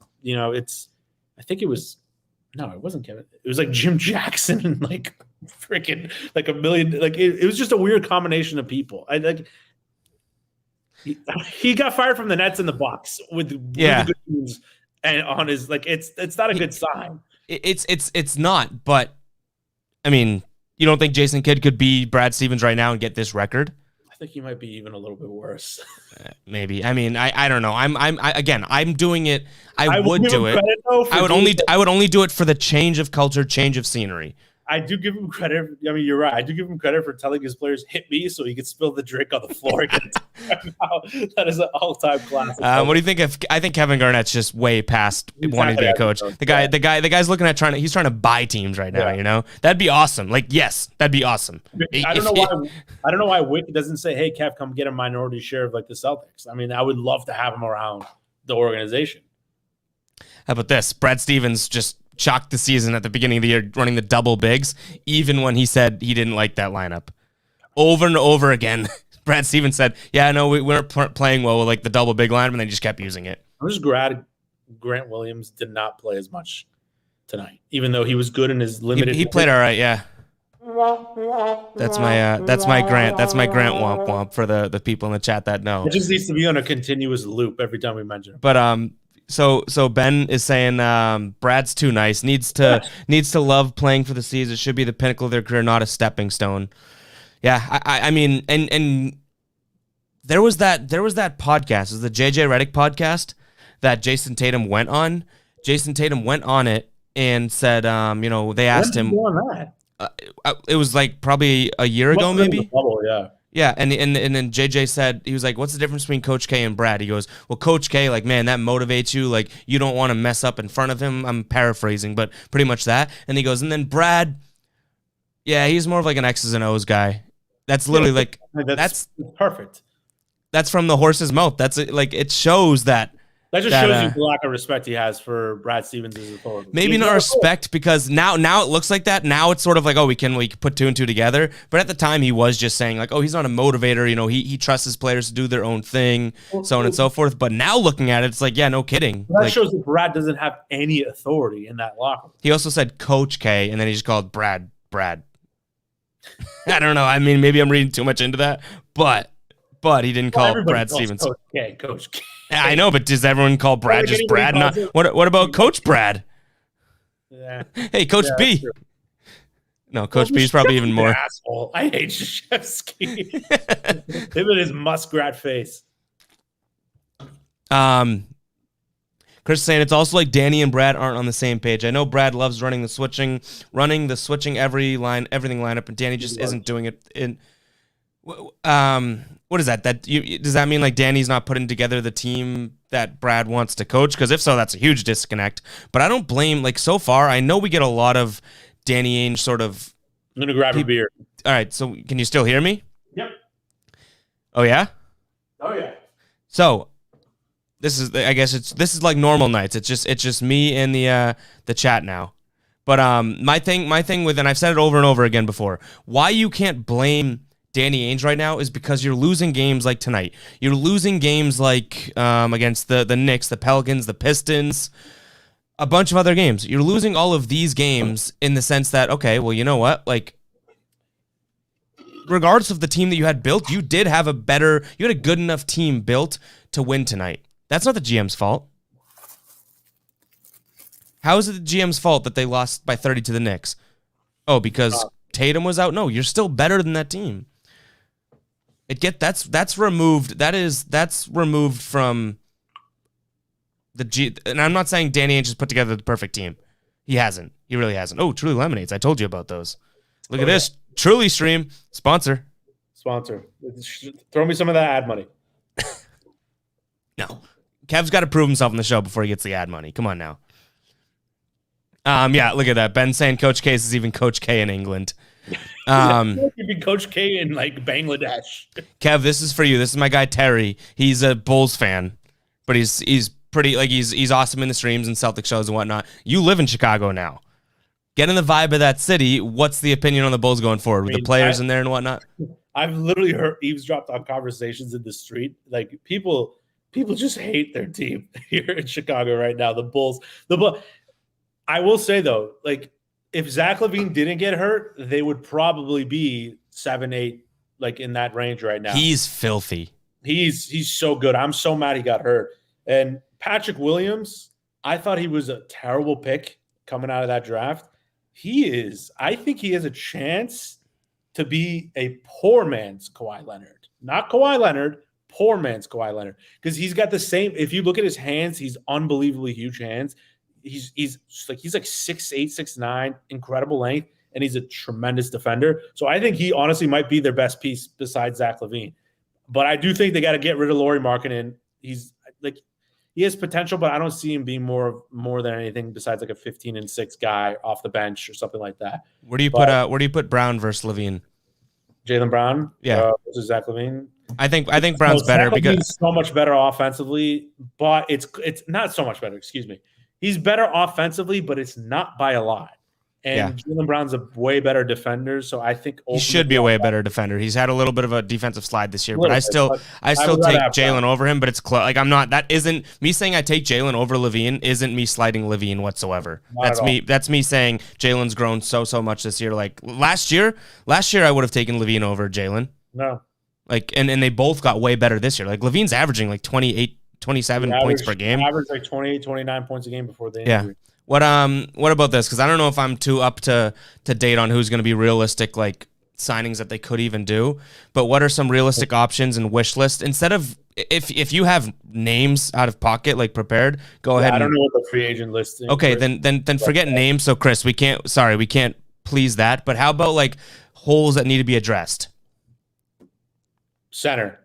I think it wasn't Kevin. It was like Jim Jackson and like freaking like a million. Like it was just a weird combination of people. He got fired from the Nets and the Bucks with really good teams, and on his it's not a good sign. It's not, but I mean. You don't think Jason Kidd could be Brad Stevens right now and get this record? I think he might be even a little bit worse. Maybe. I mean, I don't know. I'm doing it. I would do it. I would only do it for the change of culture, change of scenery. I do give him credit. I mean, you're right. I do give him credit for telling his players, hit me so he could spill the drink on the floor again. That is an all-time classic. What do you think I think Kevin Garnett's just way past wanting to be a coach. The guy's looking at he's trying to buy teams right now, That'd be awesome. Like, yes, that'd be awesome. I don't know why Wick doesn't say, hey, Kev, come get a minority share of like the Celtics. I mean, I would love to have him around the organization. How about this? Brad Stevens just chalked the season at the beginning of the year running the double bigs, even when he said he didn't like that lineup. Over and over again, Brad Stevens said, yeah, no, we weren't playing well with like the double big lineup, and they just kept using it. I'm just glad Grant Williams did not play as much tonight, even though he was good in his limited. He played all right, yeah. That's my Grant womp womp for the people in the chat that know. It just needs to be on a continuous loop every time we mention him. But So Ben is saying Brad's too nice. Needs to love playing for the Seas. It should be the pinnacle of their career, not a stepping stone. Yeah, I mean, and there was that podcast. It was the JJ Redick podcast that Jayson Tatum went on. Jayson Tatum went on it and said, they asked him. It was like probably a year ago, maybe. Bubble, yeah. Yeah, and then JJ said, he was like, what's the difference between Coach K and Brad? He goes, well, Coach K, like, man, that motivates you. Like, you don't want to mess up in front of him. I'm paraphrasing, but pretty much that. And he goes, and then Brad, yeah, he's more of like an X's and O's guy. That's literally like, that's perfect. That's from the horse's mouth. That's like, it shows that. That just shows you the lack of respect he has for Brad Stevens as authority. Maybe not respect because now it looks like that. Now it's sort of like, we can put two and two together. But at the time he was just saying like, he's not a motivator. He trusts his players to do their own thing, so on and so forth. But now looking at it, it's like, yeah, no kidding. That shows that Brad doesn't have any authority in that locker room. He also said Coach K, and then he just called Brad. I don't know. I mean, maybe I'm reading too much into that, but he didn't call Brad Stevens. Coach K. Yeah, I know, but does everyone call Brad just Brad? Not what about Coach Brad? Yeah. Hey, Coach B. True. No, Coach B is probably even more. Asshole. I hate Krzyzewski. Him and his muskrat face. Chris is saying it's also like Danny and Brad aren't on the same page. I know Brad loves running the switching everything lineup, and Danny just isn't doing it in. What is that? Does that mean like Danny's not putting together the team that Brad wants to coach? Because if so, that's a huge disconnect. But I don't blame, like, so far, I know we get a lot of Danny Ainge sort of. I'm gonna grab a beer. All right, so can you still hear me? Yep. Oh yeah. Oh yeah. So this is like normal nights. It's just me and the chat now. But my thing with, and I've said it over and over again before, why you can't blame Danny Ainge right now is because you're losing games like tonight. You're losing games like against the Knicks, the Pelicans, the Pistons. a bunch of other games. You're losing all of these games in the sense that, okay, well, you know what? Like, regardless of the team that you had built, you had a good enough team built to win tonight. That's not the GM's fault. How is it the GM's fault that they lost by 30 to the Knicks? Oh, because Tatum was out? No, you're still better than that team. That's removed. That's removed from and I'm not saying Danny Ainge has put together the perfect team. He hasn't. He really hasn't. Oh, Truly Lemonades. I told you about those. Look at this. Truly Stream. Sponsor. Throw me some of that ad money. No. Kev's got to prove himself on the show before he gets the ad money. Come on now. Yeah, look at that. Ben saying Coach K is even Coach K in England. You'd be Coach K in like Bangladesh. Kev, this is for you. This is my guy Terry. He's a Bulls fan, but he's pretty like he's awesome in the streams and Celtic shows and whatnot. You live in Chicago now. Get in the vibe of that city. What's the opinion on the Bulls going forward with the players in there and whatnot? I've literally eavesdropped on conversations in the street. Like people just hate their team here in Chicago right now. The Bulls. I will say though, like if Zach LaVine didn't get hurt, they would probably be 7-8, like in that range right now. He's filthy. He's so good. I'm so mad he got hurt. And Patrick Williams, I thought he was a terrible pick coming out of that draft. I think he has a chance to be a poor man's Kawhi Leonard. Not Kawhi Leonard, poor man's Kawhi Leonard. Because he's got the same, if you look at his hands, he's unbelievably huge hands. He's like 6'8", 6'9", incredible length, and he's a tremendous defender. So I think he honestly might be their best piece besides Zach LaVine. But I do think they got to get rid of Lauri Markkanen. He's like he has potential, but I don't see him being more than anything besides like a 15-6 guy off the bench or something like that. Where do you put Brown versus LaVine? Jaylen Brown, yeah, versus Zach LaVine. I think Brown's better because he's so much better offensively, but it's not so much better. Excuse me. He's better offensively, but it's not by a lot. And Jaylen Brown's a way better defender, so I think he should be a way better defender. He's had a little bit of a defensive slide this year, but I still take Jaylen over him. But it's close. Like I'm not. That isn't me saying I take Jaylen over LaVine. Isn't me sliding LaVine whatsoever. That's me saying Jaylen's grown so much this year. Like last year I would have taken LaVine over Jaylen. No. Like and they both got way better this year. Like LaVine's averaging like 28, 27 points per game. Averaged like 28, 29 points a game before the injury. Yeah. What about this? Because I don't know if I'm too up to date on who's going to be realistic like signings that they could even do. But what are some realistic options and wish list instead of if you have names out of pocket like prepared, go ahead. I don't know what the free agent list is. Okay, then forget names. So Chris, we can't please that. But how about like holes that need to be addressed? Center.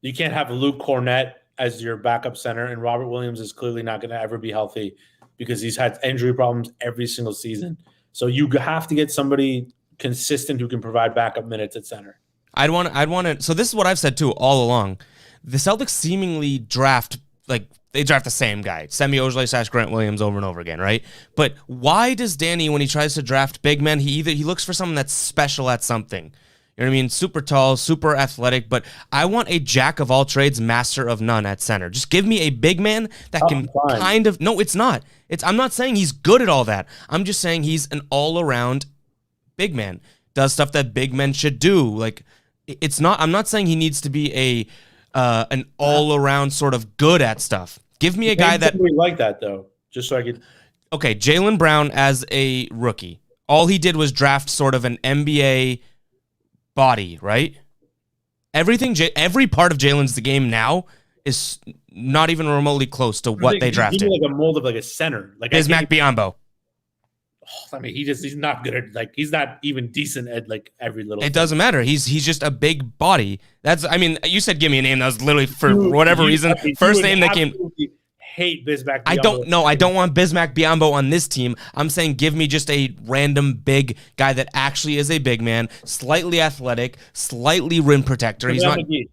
You can't have Luke Cornett as your backup center, and Robert Williams is clearly not going to ever be healthy because he's had injury problems every single season. So you have to get somebody consistent who can provide backup minutes at center. I'd want to. So this is what I've said too all along. The Celtics seemingly draft the same guy, Semi Ojeleye / Grant Williams over and over again, right? But why does Danny, when he tries to draft big men, he looks for someone that's special at something? You know what I mean? Super tall, super athletic, but I want a jack of all trades, master of none at center. Just give me a big man that can kind of... No, it's not. I'm not saying he's good at all that. I'm just saying he's an all-around big man. Does stuff that big men should do. Like, it's not... I'm not saying he needs to be an all-around sort of good at stuff. Give me a guy that... We like that, though, just so I could... Okay, Jaylen Brown as a rookie. All he did was draft sort of an NBA... body, right? Every part of Jaylen's the game now is not even remotely close to what they drafted. Like a mold of like a center, like Bismack Biyombo. I mean, he's not good at he's not even decent at like every little. It doesn't matter. He's just a big body. You said give me a name that was literally for whatever reason first name that came. Hate Bismack Biyombo. I don't want Bismack Biyombo on this team. I'm saying give me just a random big guy that actually is a big man, slightly athletic, slightly rim protector. He's not. McGee.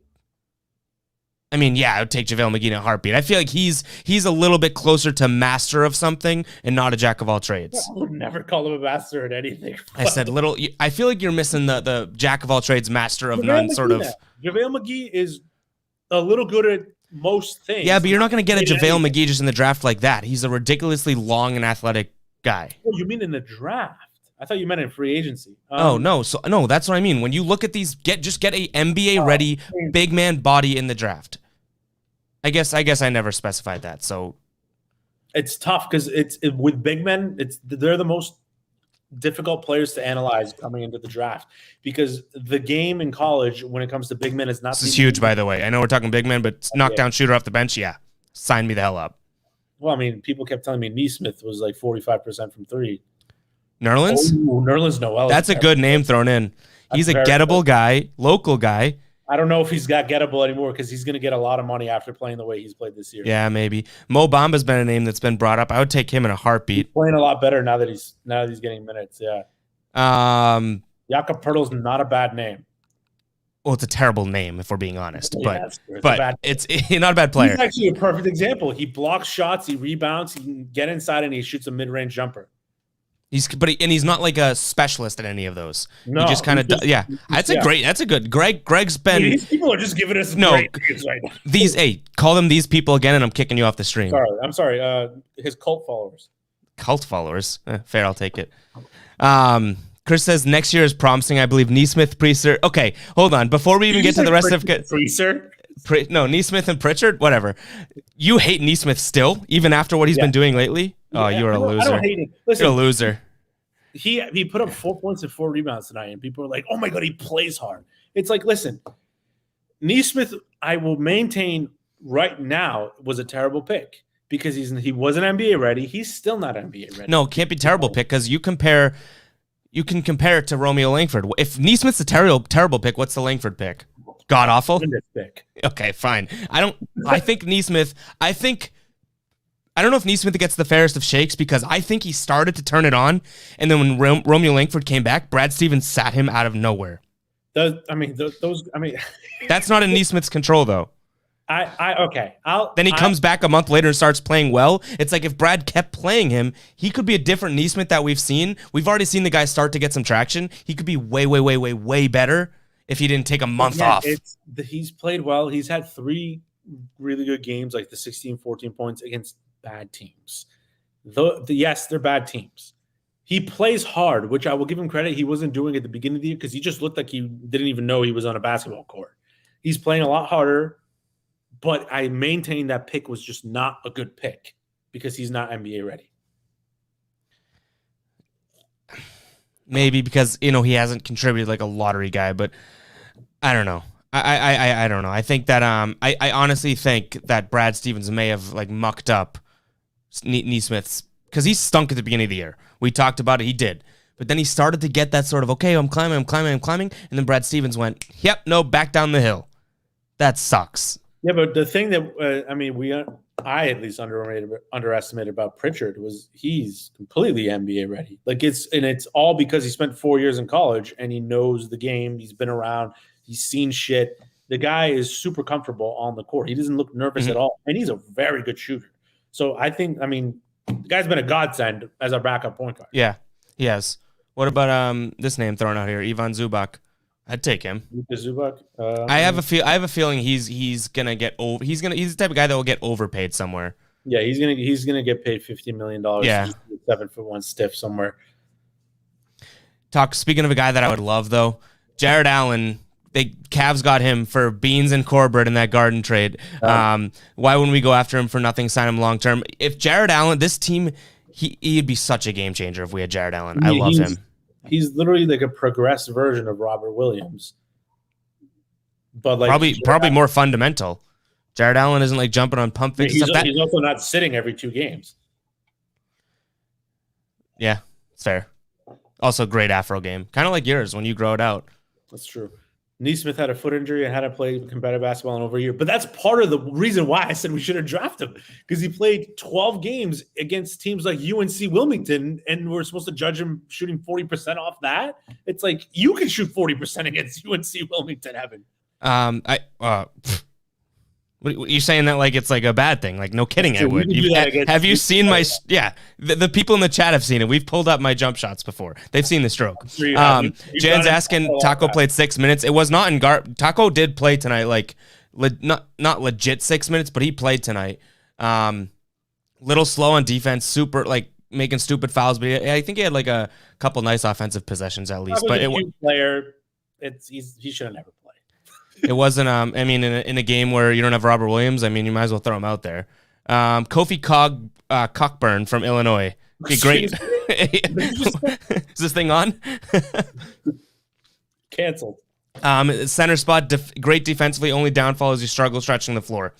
I mean, yeah, I would take JaVale McGee in a heartbeat. I feel like he's a little bit closer to master of something and not a jack of all trades. I would never call him a master at anything. I said little. I feel like you're missing the jack of all trades, master of none sort of. JaVale McGee is a little good at most things. Yeah, but you're not going to get a JaVale anything. McGee just in the draft like that. He's a ridiculously long and athletic guy. Oh, you mean in the draft? I thought you meant in free agency. No, that's what I mean. When you look at these, just get a NBA ready big man body in the draft. I guess I never specified that. So it's tough because with big men, they're the most difficult players to analyze coming into the draft because the game in college when it comes to big men is not. This is huge, by the way. I know we're talking big men, but knockdown shooter off the bench, yeah, sign me the hell up. Well, I mean, people kept telling me Neesmith was like 45% from three. Nerlens? Oh, Nerlens Noel. That's a good name thrown in. He's a gettable guy, local guy. I don't know if he's got gettable anymore because he's going to get a lot of money after playing the way he's played this year. Yeah, maybe. Mo Bamba's been a name that's been brought up. I would take him in a heartbeat. He's playing a lot better now that he's getting minutes. Yeah. Jakob Poeltl's not a bad name. Well, it's a terrible name if we're being honest, Yeah, but it's not a bad player. He's actually a perfect example. He blocks shots, he rebounds, he can get inside, and he shoots a mid-range jumper. He's not like a specialist at any of those. No, he just kind of That's a good. Greg's been. These people are just giving us great names right now. Call them these people again, and I'm kicking you off the stream. I'm sorry. His cult followers. Cult followers. Fair, I'll take it. Chris says next year is promising. I believe Neesmith, Priester. Okay, hold on. Before we even get to the rest of Priester. Neesmith and Pritchard. Whatever. You hate Neesmith still, even after what he's been doing lately. Oh, you're a loser. I don't hate him. Listen, you're a loser. He put up 4 points and 4 rebounds tonight, and people are like, "Oh my god, he plays hard." It's like, listen, Neesmith, I will maintain right now was a terrible pick because he wasn't NBA ready. He's still not NBA ready. No, it can't be terrible pick because you can compare it to Romeo Langford. If Neesmith's a terrible pick, what's the Langford pick? God awful. Pick. Okay, fine. I think Neesmith. I don't know if Neesmith gets the fairest of shakes because I think he started to turn it on, and then when Romeo Langford came back, Brad Stevens sat him out of nowhere. That's not in Neesmith's control, though. Then he comes back a month later and starts playing well. It's like if Brad kept playing him, he could be a different Neesmith that we've seen. We've already seen the guy start to get some traction. He could be way, way, way, way, way better if he didn't take a month off. He's played well. He's had 3 really good games, like the 16, 14 points against bad teams. Yes, they're bad teams. He plays hard, which I will give him credit. He wasn't doing at the beginning of the year because he just looked like he didn't even know he was on a basketball court. He's playing a lot harder, but I maintain that pick was just not a good pick because he's not NBA ready. Maybe because, he hasn't contributed like a lottery guy, but I don't know. I don't know. I think that I honestly think that Brad Stevens may have like mucked up Neesmith's because he stunk at the beginning of the year. We talked about it. He did. But then he started to get that sort of, okay, I'm climbing. And then Brad Stevens went, yep, no, back down the hill. That sucks. Yeah, but the thing that, I at least underestimated about Pritchard was he's completely NBA ready. Like it's all because he spent 4 years in college and he knows the game. He's been around. He's seen shit. The guy is super comfortable on the court. He doesn't look nervous at all. And he's a very good shooter. So I think, the guy's been a godsend as our backup point guard. Yeah, he has. What about this name thrown out here, Ivan Zubac? I'd take him. Zubac. I have a feeling he's gonna get over. He's the type of guy that will get overpaid somewhere. Yeah, he's gonna get paid $50 million. Yeah, 7'1" stiff somewhere. Speaking of a guy that I would love though, Jared Allen. Cavs got him for beans and Corbett in that Garden trade. Why wouldn't we go after him for nothing, sign him long term? If Jared Allen, this team, he'd be such a game changer if we had Jared Allen. I love him. He's literally like a progressed version of Robert Williams. But like probably more fundamental. Jared Allen isn't like jumping on pump fakes. He's also not sitting every 2 games. Yeah, it's fair. Also, great Afro game. Kind of like yours when you grow it out. That's true. Neesmith had a foot injury and hadn't played competitive basketball in over a year. But that's part of the reason why I said we should have drafted him, because he played 12 games against teams like UNC Wilmington, and we're supposed to judge him shooting 40% off that. It's like you can shoot 40% against UNC Wilmington, Evan. You're saying that like it's like a bad thing? Like, no kidding, I would. Have you seen my? Yeah, the people in the chat have seen it. We've pulled up my jump shots before. They've seen the stroke. Jan's asking Taco played 6 minutes. It was not in Taco did play tonight. Like not legit 6 minutes, but he played tonight. Little slow on defense, super like making stupid fouls, but I think he had like a couple nice offensive possessions at least. But a cute player. He should have never played. It wasn't. I mean, in a game where you don't have Robert Williams, I mean, you might as well throw him out there. Kofi Cockburn from Illinois. Okay, great. Is this thing on? Canceled. Center spot, great defensively. Only downfall is you struggle stretching the floor.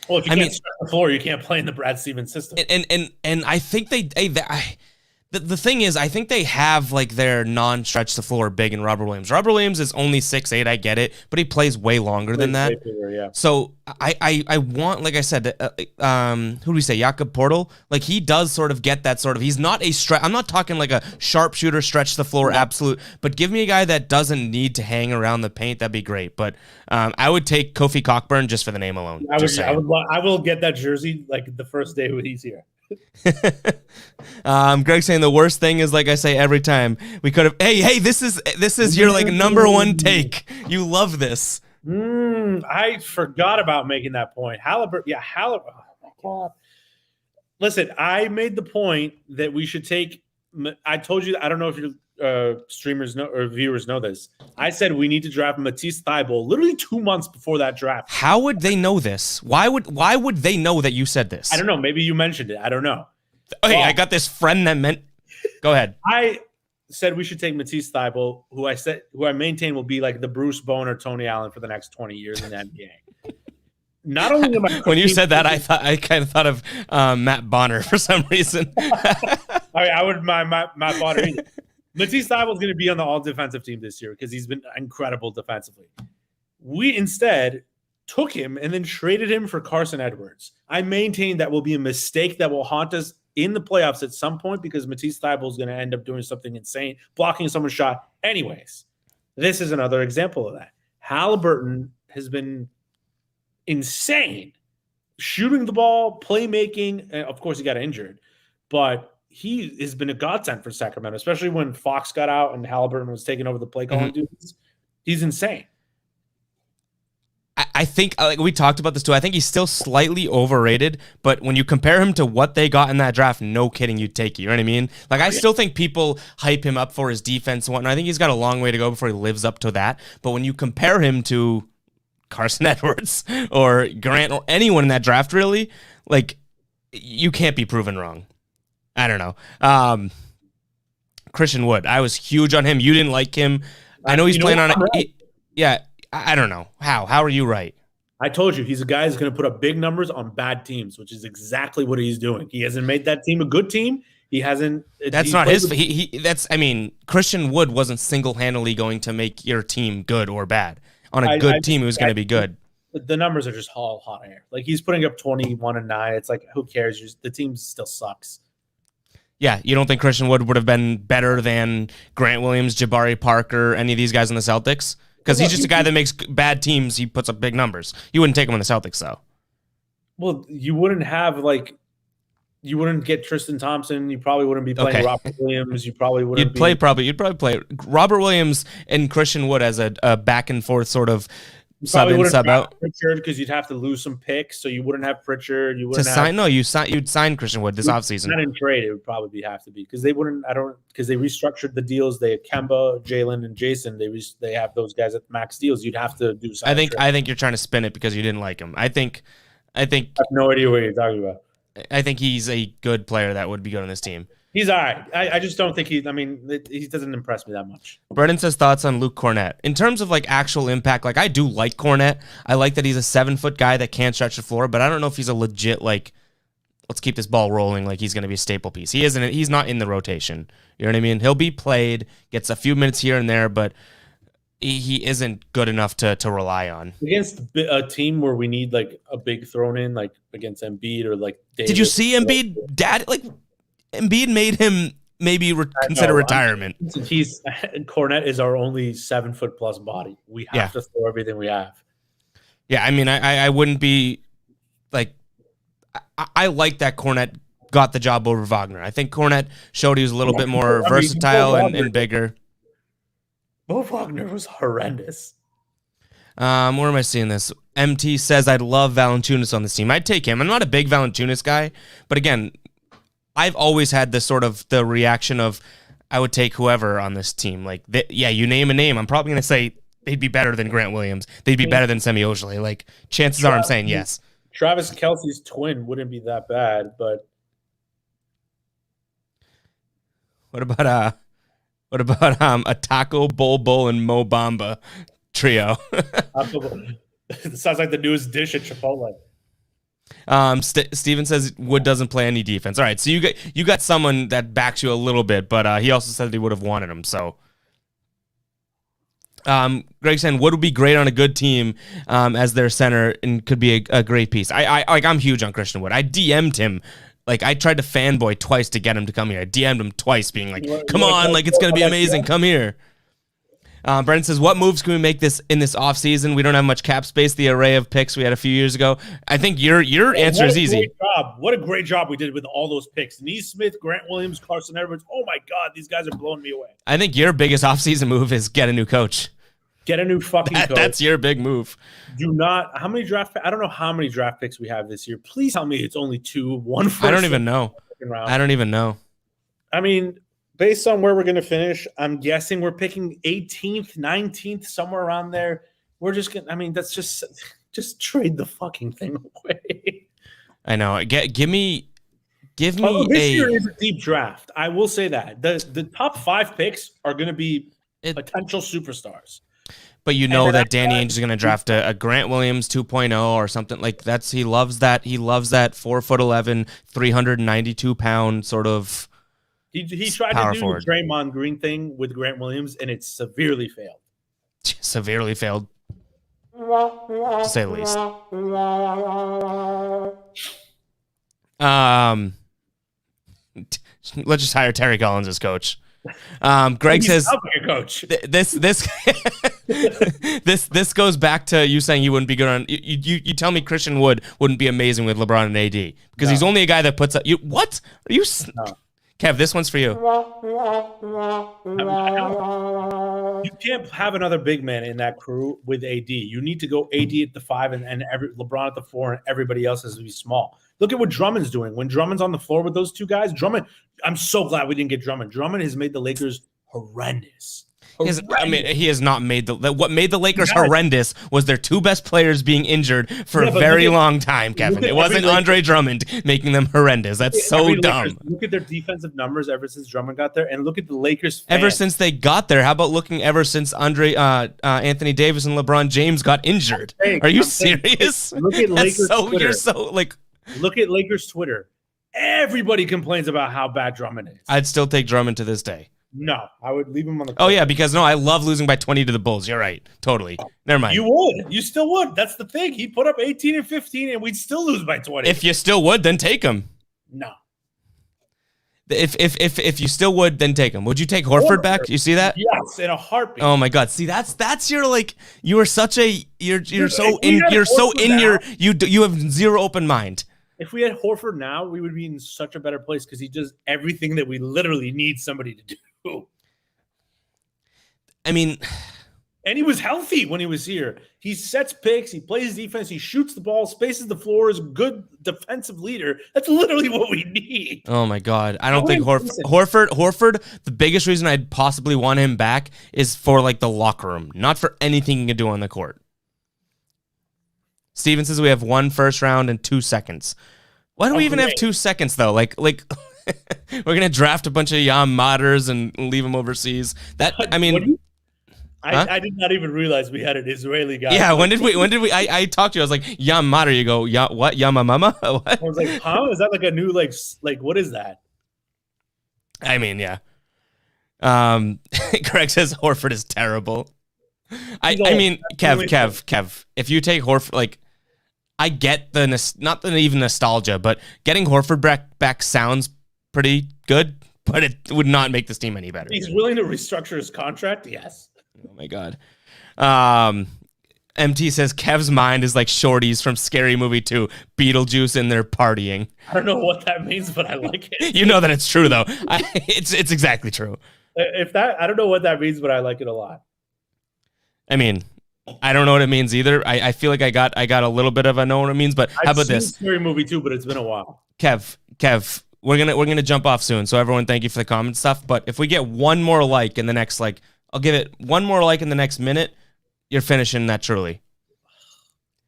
Well, if you can't stretch the floor, you can't play in the Brad Stevens system. And I think the thing is, I think they have like their non-stretch the floor big in Robert Williams. Robert Williams is only 6'8", I get it, but he plays way longer than that. Bigger, yeah. So I want, like I said, who do we say, Jakob Portal? Like he does sort of get that sort of. He's not a stretch. I'm not talking like a sharpshooter stretch the floor, absolute. But give me a guy that doesn't need to hang around the paint. That'd be great. But I would take Kofi Cockburn just for the name alone. I will get that jersey like the first day when he's here. Greg saying the worst thing is, like I say every time, we could have. Hey, this is your like number one take. You love this. I forgot about making that point. Halliburton. Oh my God. Listen, I made the point that we should take. I told you. I don't know if your streamers know or viewers know this. I said we need to draft Matisse Thybulle literally 2 months before that draft. How would they know this? Why would they know that you said this? I don't know. Maybe you mentioned it. I don't know. Hey, I got this friend that meant. Go ahead. I said we should take Matisse Thybulle, who I maintain will be like the Bruce Bowen, Tony Allen for the next 20 years in the NBA. Not only am I when you said that, I kind of thought of Matt Bonner for some reason. I would Matt Bonner. Matisse Thybulle is going to be on the all-defensive team this year because he's been incredible defensively. We instead took him and then traded him for Carson Edwards. I maintain that will be a mistake that will haunt us in the playoffs at some point because Matisse Thybulle is going to end up doing something insane, blocking someone's shot. Anyways, this is another example of that. Halliburton has been insane, shooting the ball, playmaking. And of course, he got injured, but he has been a godsend for Sacramento, especially when Fox got out and Halliburton was taking over the play calling duties. He's insane. I think like we talked about this too. I think he's still slightly overrated, but when you compare him to what they got in that draft, no kidding, you'd take it. You know what I mean? Like I still think people hype him up for his defense and whatnot. I think he's got a long way to go before he lives up to that. But when you compare him to Carson Edwards or Grant or anyone in that draft, really, like you can't be proven wrong. I don't know. Christian Wood, I was huge on him. You didn't like him. I know he's playing on it. Yeah. I don't know. How are you right? I told you he's a guy who's going to put up big numbers on bad teams, which is exactly what he's doing. He hasn't made that team a good team. He hasn't. That's not his. I mean, Christian Wood wasn't single-handedly going to make your team good or bad. On a good team, it was going to be good. The numbers are just all hot air. Like he's putting up 21 and 9. It's like, who cares? The team still sucks. Yeah, you don't think Christian Wood would have been better than Grant Williams, Jabari Parker, any of these guys in the Celtics? Because he's just a guy that makes bad teams. He puts up big numbers. You wouldn't take him in the Celtics, though. Well, you wouldn't get Tristan Thompson. You probably wouldn't be playing Robert Williams. You probably wouldn't. You'd probably play Robert Williams and Christian Wood as a back and forth sort of sub in, sub out. Pritchard, because you'd have to lose some picks, so you wouldn't have Pritchard. You wouldn't you'd sign Christian Wood this offseason. Not in trade, it would probably have to be because they wouldn't. Because they restructured the deals. They had Kemba, Jalen, and Jayson. They have those guys at max deals. You'd have to do something. I think you're trying to spin it because you didn't like him. I have no idea what you're talking about. I think he's a good player that would be good on this team. He's all right. I just don't think he doesn't impress me that much. Brennan says thoughts on Luke Cornett. In terms of like actual impact, like I do like Cornett. I like that he's a 7-foot guy that can't stretch the floor, but I don't know if he's a legit like, let's keep this ball rolling like he's going to be a staple piece. He's not in the rotation. You know what I mean? He'll be played, gets a few minutes here and there, but he isn't good enough to rely on. Against a team where we need like a big thrown in, like against Embiid or like Davis. Did you see Embiid? Embiid made him maybe consider retirement. Cornett is our only 7-foot plus body. We have to throw everything we have. Yeah, I mean, I wouldn't be like I like that Cornett got the job over Wagner. I think Cornett showed he was a little bit more versatile and bigger. Bo Wagner was horrendous. Where am I seeing this? MT says I'd love Valanciunas on this team. I'd take him. I'm not a big Valanciunas guy, but again, I've always had this sort of the reaction of I would take whoever on this team. Like, you name a name, I'm probably going to say they'd be better than Grant Williams. They'd be better than Semi Ojeleye. Like, chances are I'm saying yes. Travis Kelce's twin wouldn't be that bad, but what about a Taco Bull and Mo Bamba trio? It sounds like the newest dish at Chipotle. Steven says Wood doesn't play any defense. All right, so you got someone that backs you a little bit, but he also said he would have wanted him. So, Greg saying Wood would be great on a good team as their center and could be a great piece. I'm huge on Christian Wood. I DM'd him. Like, I tried to fanboy twice to get him to come here. I DM'd him twice, being like, "Come on, like it's gonna be amazing. Come here." Brendan says, what moves can we make in this offseason? We don't have much cap space. The array of picks we had a few years ago. I think your answer is easy. What a great job we did with all those picks. Neesmith, Grant Williams, Carson Edwards. Oh, my God, these guys are blowing me away. I think your biggest offseason move is get a new coach. Get a new fucking coach. That's your big move. I don't know how many draft picks we have this year. Please tell me it's only 2, 1 first. I don't even know. I mean, based on where we're going to finish, I'm guessing we're picking 18th, 19th, somewhere around there. We're just going to, that's just trade the fucking thing away. I know. Give me this year is a deep draft. I will say that. The top 5 picks are going to be potential superstars. But you know that Danny Ainge is going to draft a Grant Williams 2.0 or something like that. He loves that 4'11", 392 pound sort of. He tried to do the Draymond Green thing with Grant Williams, and it severely failed. Severely failed, to say the least. Let's just hire Terry Collins as coach. Greg says coach. This goes back to you saying you wouldn't be good on. You tell me Christian Wood wouldn't be amazing with LeBron and AD because he's only a guy that puts up. What are you? No. Kev, this one's for you. You can't have another big man in that crew with AD. You need to go AD at the 5 and LeBron at the 4, and everybody else has to be small. Look at what Drummond's doing. When Drummond's on the floor with those two guys, Drummond, I'm so glad we didn't get Drummond. Drummond has made the Lakers horrendous. He has not made what made the Lakers horrendous was their 2 best players being injured for a very long time, Kevin. It wasn't Andre Drummond making them horrendous. That's so dumb. Look at their defensive numbers ever since Drummond got there, and look at the Lakers fans. Ever since they got there. How about looking ever since Anthony Davis and LeBron James got injured? Are you serious? Look at Lakers Twitter. Look at Lakers Twitter. Everybody complains about how bad Drummond is. I'd still take Drummond to this day. No, I would leave him on the court. Oh, yeah, because I love losing by 20 to the Bulls. You're right. Totally. Never mind. You would. You still would. That's the thing. He put up 18 and 15, and we'd still lose by 20. If you still would, then take him. No. If you still would, then take him. Would you take Horford back? You see that? Yes, in a heartbeat. Oh my God! See, that's your you are such a you have zero open mind. If we had Horford now, we would be in such a better place because he does everything that we literally need somebody to do. I mean, and he was healthy when he was here. He sets picks, he plays defense, he shoots the ball, spaces the floor, is a good defensive leader. That's literally what we need. Oh my God. I don't think Horford, the biggest reason I'd possibly want him back is for the locker room, not for anything he can do on the court. Steven says we have 1 first round and 2 seconds. Why do we even have 2 seconds though? We're gonna draft a bunch of Yam Matters and leave them overseas. I did not even realize we had an Israeli guy. Yeah, when did we? I talked to you. I was like, Yam Matter. You go, what? Yamamama? What? I was like, huh? Is that a new what is that? I mean, yeah. Greg says Horford is terrible. I mean, Kev. If you take Horford, I get not even nostalgia, but getting Horford back sounds pretty good, but it would not make this team any better. He's willing to restructure his contract. Yes. Oh my God. MT says Kev's mind is like Shorty's from Scary Movie 2, Beetlejuice, and they're partying. I don't know what that means, but I like it. You know that it's true though. It's exactly true. I don't know what that means, but I like it a lot. I mean, I don't know what it means either. I feel like I got a little bit of a know what it means, but how I've about seen this? Scary Movie too, but it's been a while. Kev, we're gonna jump off soon. So everyone, thank you for the comment stuff. But if we get one more like in the next I'll give it one more like in the next minute, you're finishing that truly.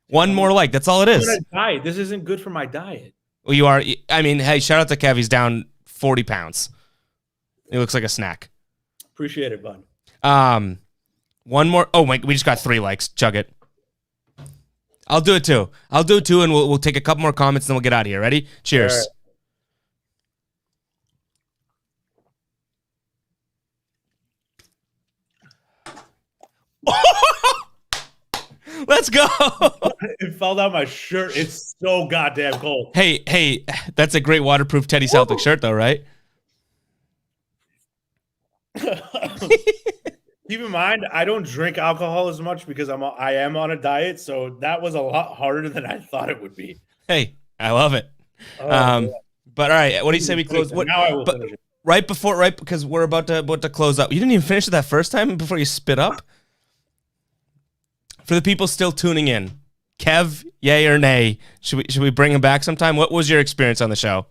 One more like, that's all it is. Diet. This isn't good for my diet. Well, you are. I mean, hey, shout out to Kev. He's down 40 pounds. He looks like a snack. Appreciate it, bud. One more. Oh, wait, we just got 3 likes. Chug it. I'll do it too. And we'll take a couple more comments, and then we'll get out of here. Ready? Cheers. Let's go. It fell down my shirt. It's so goddamn cold. Hey, that's a great waterproof Teddy Celtic shirt, though, right? Keep in mind, I don't drink alcohol as much because I am on a diet, so that was a lot harder than I thought it would be. Hey, I love it. But all right, what do you say we close? Now I will finish it. Right because we're about to close up. You didn't even finish it that first time before you spit up. For the people still tuning in, Kev, yay or nay? Should we bring him back sometime? What was your experience on the show?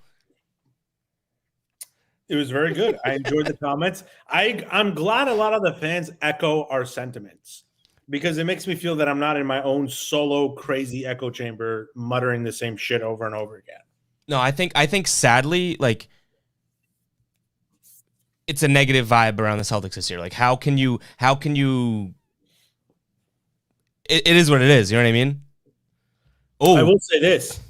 It was very good. I enjoyed the comments. I'm glad a lot of the fans echo our sentiments because it makes me feel that I'm not in my own solo crazy echo chamber muttering the same shit over and over again. No, I think sadly, like, it's a negative vibe around the Celtics this year. Like, how can you it is what it is, you know what I mean? Oh, I will say this.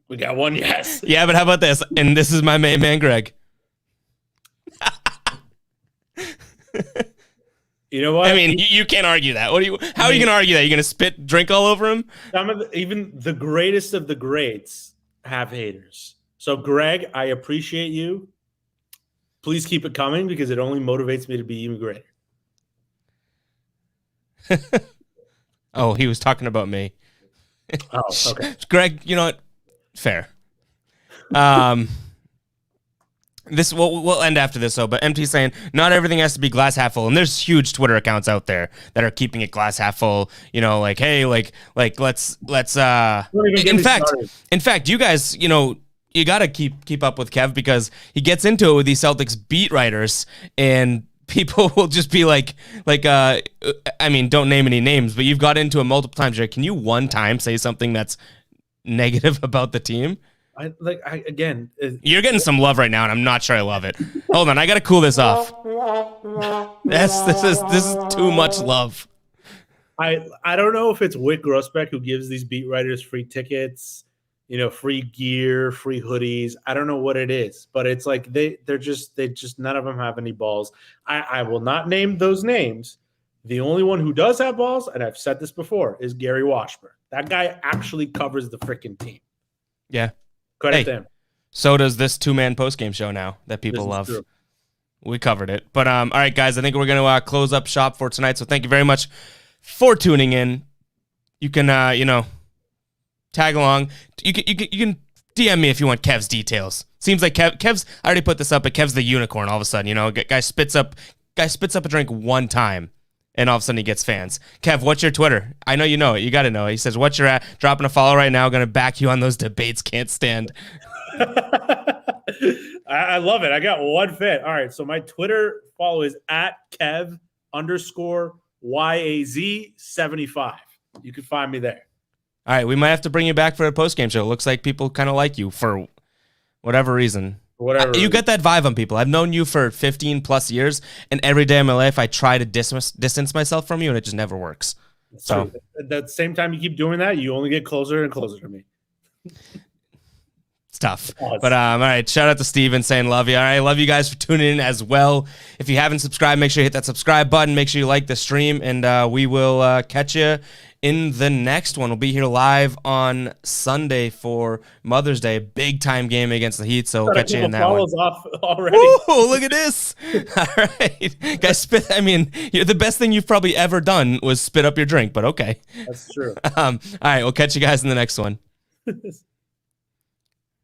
We got one yes. Yeah, but how about this? And this is my main man, Greg. You know what? I mean, you can't argue that. How are you going to argue that? You're going to spit drink all over him? Even the greatest of the greats have haters. So, Greg, I appreciate you. Please keep it coming because it only motivates me to be even greater. Oh, he was talking about me. Oh, okay. Greg, you know what? Fair. This we'll end after this though, but MT saying not everything has to be glass half full, and there's huge Twitter accounts out there that are keeping it glass half full. You know, like hey, like let's. In fact, you guys, you know, you got to keep up with Kev because he gets into it with these Celtics beat writers and. People will just be like, I mean, don't name any names, but you've got into it multiple times. You're like, can you one time say something that's negative about the team? You're getting some love right now, and I'm not sure I love it. Hold on, I gotta cool this off. This is too much love. I don't know if it's Wick Grossbeck who gives these beat writers free tickets, you know, free gear, free hoodies. I don't know what it is, but it's like they just none of them have any balls. I will not name those names. The only one who does have balls, and I've said this before, is Gary Washburn. That guy actually covers the freaking team. Yeah. Credit to him. So does this 2-man postgame show now that people love. True. We covered it. But all right, guys, I think we're going to close up shop for tonight. So thank you very much for tuning in. You can, tag along. You can DM me if you want Kev's details. Seems like Kev's. I already put this up, but Kev's the unicorn. All of a sudden, you know, guy spits up a drink one time, and all of a sudden he gets fans. Kev, what's your Twitter? I know you know it. You got to know it. He says, "What's your at?" Dropping a follow right now. Going to back you on those debates. Can't stand. I love it. I got one fan. All right, so my Twitter follow is at Kev_YAZ75. You can find me there. All right, we might have to bring you back for a post-game show. It looks like people kind of like you for whatever reason. You get that vibe on people. I've known you for 15-plus years, and every day of my life I try to distance myself from you, and it just never works. So at the same time you keep doing that, you only get closer and closer to me. It's tough. But all right, shout out to Steven saying love you. All right, love you guys for tuning in as well. If you haven't subscribed, make sure you hit that subscribe button. Make sure you like the stream, and we will catch you in the next one. We'll be here live on Sunday for Mother's Day. Big time game against the Heat, so we'll catch you in that one. Off already. Ooh, look at this. All right. Guys, spit. I mean, the best thing you've probably ever done was spit up your drink, but okay. That's true. All right, we'll catch you guys in the next one.